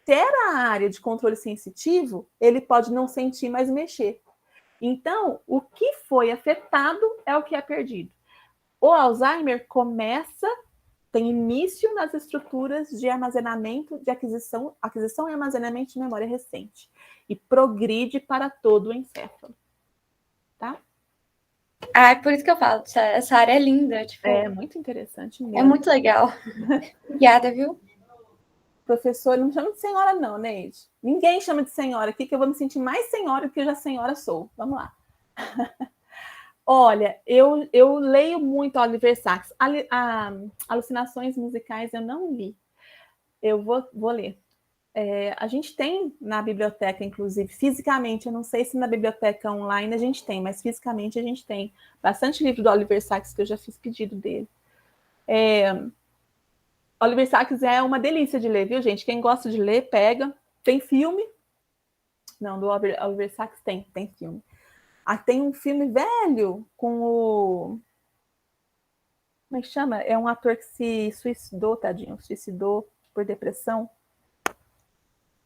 Se era a área de controle sensitivo, ele pode não sentir, mas mexer. Então, o que foi afetado é o que é perdido. O Alzheimer tem início nas estruturas de armazenamento, de aquisição e armazenamento de memória recente. E progride para todo o encéfalo. Tá? É por isso que eu falo, essa área é linda. Tipo, é muito interessante mesmo. É muito legal. Obrigada, viu? Professor, não me chama de senhora não, Neide. Ninguém chama de senhora aqui, que eu vou me sentir mais senhora do que eu já senhora sou. Vamos lá. Olha, eu leio muito Oliver Sacks. Alucinações musicais eu não li. Eu vou ler. A gente tem na biblioteca, inclusive, fisicamente, eu não sei se na biblioteca online a gente tem, mas fisicamente a gente tem bastante livro do Oliver Sacks que eu já fiz pedido dele. Oliver Sacks é uma delícia de ler, viu, gente? Quem gosta de ler, pega. Tem filme. Não, do Oliver Sacks tem filme. Tem um filme velho com o... Como é que chama? É um ator que se suicidou, tadinho. Suicidou por depressão.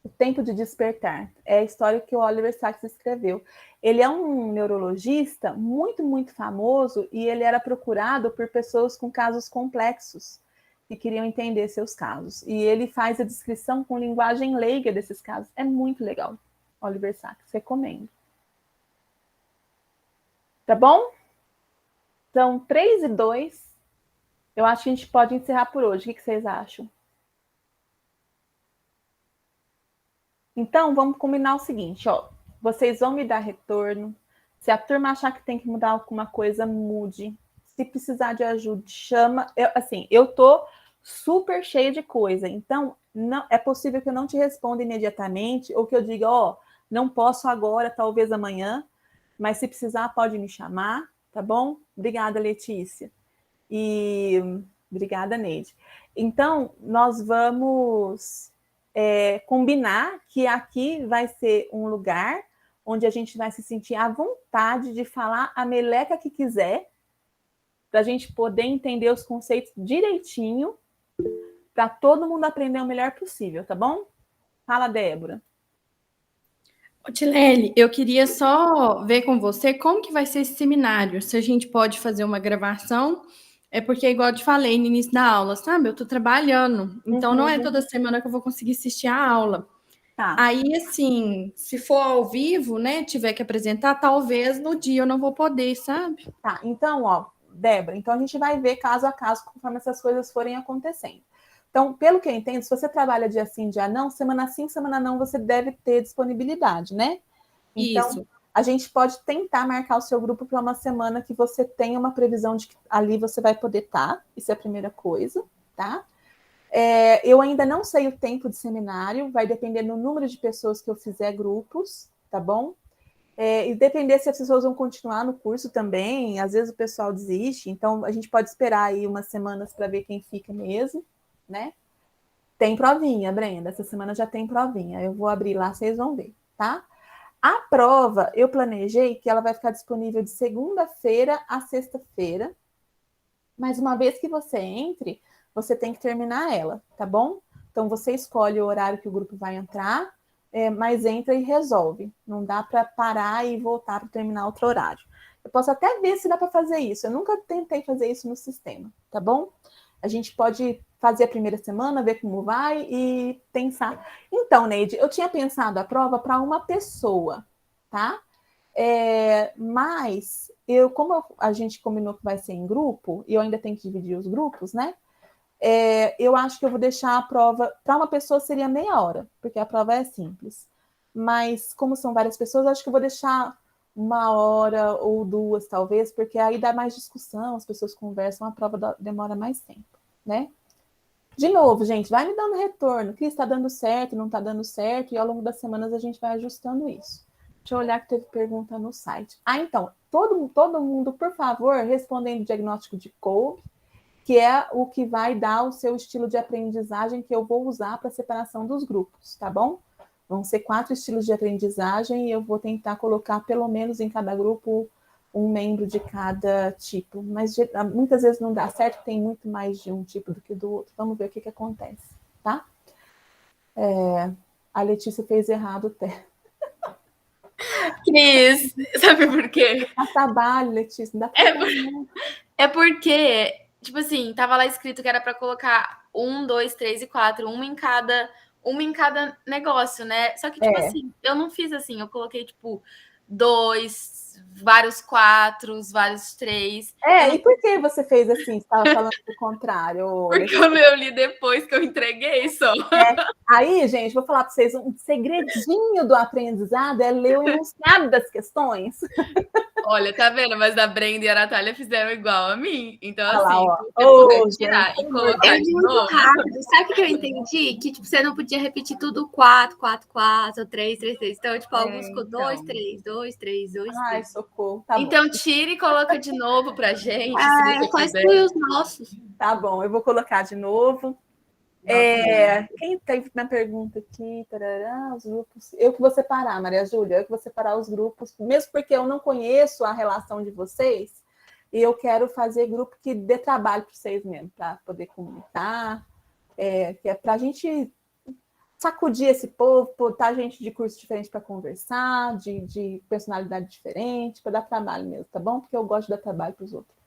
O Tempo de Despertar. É a história que o Oliver Sacks escreveu. Ele é um neurologista muito, muito famoso e ele era procurado por pessoas com casos complexos que queriam entender seus casos. E ele faz a descrição com linguagem leiga desses casos. É muito legal. Oliver Sacks, recomendo. Tá bom? São 3:02. Eu acho que a gente pode encerrar por hoje. O que vocês acham? Então, vamos combinar o seguinte, ó. Vocês vão me dar retorno. Se a turma achar que tem que mudar alguma coisa, mude. Se precisar de ajuda, chama. Eu tô super cheia de coisa. Então, não é possível que eu não te responda imediatamente ou que eu diga, ó, não posso agora, talvez amanhã, mas se precisar, pode me chamar, tá bom? Obrigada, Letícia. E obrigada, Neide. Então, nós vamos combinar que aqui vai ser um lugar onde a gente vai se sentir à vontade de falar a meleca que quiser, para a gente poder entender os conceitos direitinho, para todo mundo aprender o melhor possível, tá bom? Fala, Débora. Otilele, eu queria só ver com você como que vai ser esse seminário, se a gente pode fazer uma gravação, porque igual eu te falei no início da aula, sabe? Eu tô trabalhando, então não é toda semana que eu vou conseguir assistir a aula. Tá. Aí, assim, se for ao vivo, né, tiver que apresentar, talvez no dia eu não vou poder, sabe? Tá, então, ó, Débora, então a gente vai ver caso a caso conforme essas coisas forem acontecendo. Então, pelo que eu entendo, se você trabalha dia sim, dia não, semana sim, semana não, você deve ter disponibilidade, né? Então, isso. A gente pode tentar marcar o seu grupo para uma semana que você tenha uma previsão de que ali você vai poder estar. Isso é a primeira coisa, tá? Eu ainda não sei o tempo de seminário, vai depender do número de pessoas que eu fizer grupos, tá bom? E depender se as pessoas vão continuar no curso também, às vezes o pessoal desiste, então a gente pode esperar aí umas semanas para ver quem fica mesmo, né? Tem provinha, Brenda, essa semana já tem provinha, eu vou abrir lá, vocês vão ver, tá? A prova, eu planejei que ela vai ficar disponível de segunda-feira a sexta-feira, mas uma vez que você entre, você tem que terminar ela, tá bom? Então você escolhe o horário que o grupo vai entrar, mas entra e resolve. Não dá para parar e voltar para terminar outro horário. Eu posso até ver se dá para fazer isso. Eu nunca tentei fazer isso no sistema, tá bom? A gente pode fazer a primeira semana, ver como vai e pensar. Então, Neide, eu tinha pensado a prova para uma pessoa, tá? Mas como a gente combinou que vai ser em grupo, e eu ainda tenho que dividir os grupos, né? Eu acho que eu vou deixar a prova, para uma pessoa seria meia hora, porque a prova é simples. Mas, como são várias pessoas, acho que eu vou deixar 1 hora ou 2, talvez, porque aí dá mais discussão, as pessoas conversam, a prova demora mais tempo, né? De novo, gente, vai me dando retorno. Que está dando certo, não está dando certo, e ao longo das semanas a gente vai ajustando isso. Deixa eu olhar que teve pergunta no site. Então, todo mundo, por favor, respondendo diagnóstico de Kolbe, que é o que vai dar o seu estilo de aprendizagem que eu vou usar para a separação dos grupos, tá bom? Vão ser 4 estilos de aprendizagem e eu vou tentar colocar pelo menos em cada grupo um membro de cada tipo, mas muitas vezes não dá certo, tem muito mais de um tipo do que do outro. Vamos ver o que acontece, tá? A Letícia fez errado o teste. Cris, sabe por quê? Dá trabalho, Letícia, não dá trabalho. É porque, tipo assim, tava lá escrito que era para colocar 1, 2, 3 e 4, uma em cada negócio, né? Só que, tipo assim, eu não fiz assim, eu coloquei, tipo, 2, vários 4, vários 3. E por que você fez assim? Você estava falando do contrário? Porque o meu li depois que eu entreguei só. Aí, gente, vou falar para vocês, um segredinho do aprendizado é ler o enunciado das questões. Olha, tá vendo? Mas a Brenda e a Natália fizeram igual a mim. Então, Olha lá, assim, ó. se você puder tirar e colocar de muito novo. rápido. Sabe o que eu entendi? Que tipo, você não podia repetir tudo 4, 4, 4, 3, 3, 3. Então, tipo, alguns ficou 2, 3, 2, 3, 2, 3. Ai, socorro. Tá Então, bom. tira e coloca de novo pra gente, se você Eu só puder. excluí os nossos. Tá bom, eu vou colocar de novo. Quem teve na pergunta aqui? Tarará, os grupos. Eu que vou separar, Maria Júlia, eu que vou separar os grupos, mesmo porque eu não conheço a relação de vocês, e eu quero fazer grupo que dê trabalho para vocês mesmo, para poder comunicar, que é para a gente sacudir esse povo, botar gente de curso diferente para conversar, de personalidade diferente, para dar trabalho mesmo, tá bom? Porque eu gosto de dar trabalho para os outros.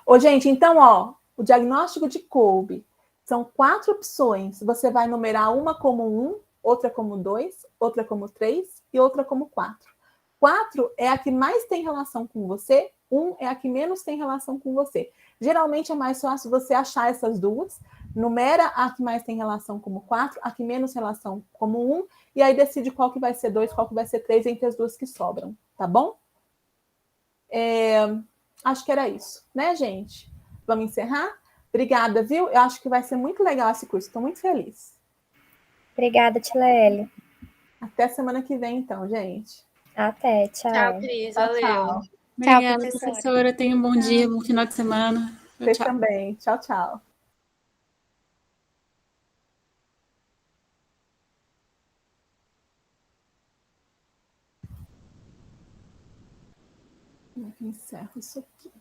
Ô, gente, então, ó, o diagnóstico de Kolbe são 4 opções. Você vai numerar uma como 1, outra como 2, outra como 3 e outra como 4. 4 é a que mais tem relação com você, 1 é a que menos tem relação com você. Geralmente é mais fácil você achar essas duas, numera a que mais tem relação como 4, a que menos relação como 1, e aí decide qual que vai ser 2, qual que vai ser 3 entre as duas que sobram, tá bom? Acho que era isso, né, gente? Vamos encerrar? Obrigada, viu? Eu acho que vai ser muito legal esse curso. Estou muito feliz. Obrigada, Tilele. Até semana que vem, então, gente. Até, tchau. Tchau, Cris. Valeu. Obrigada, professora. Tenha um bom dia, bom final de semana. Você também. Tchau, tchau. Como é que eu encerro isso aqui?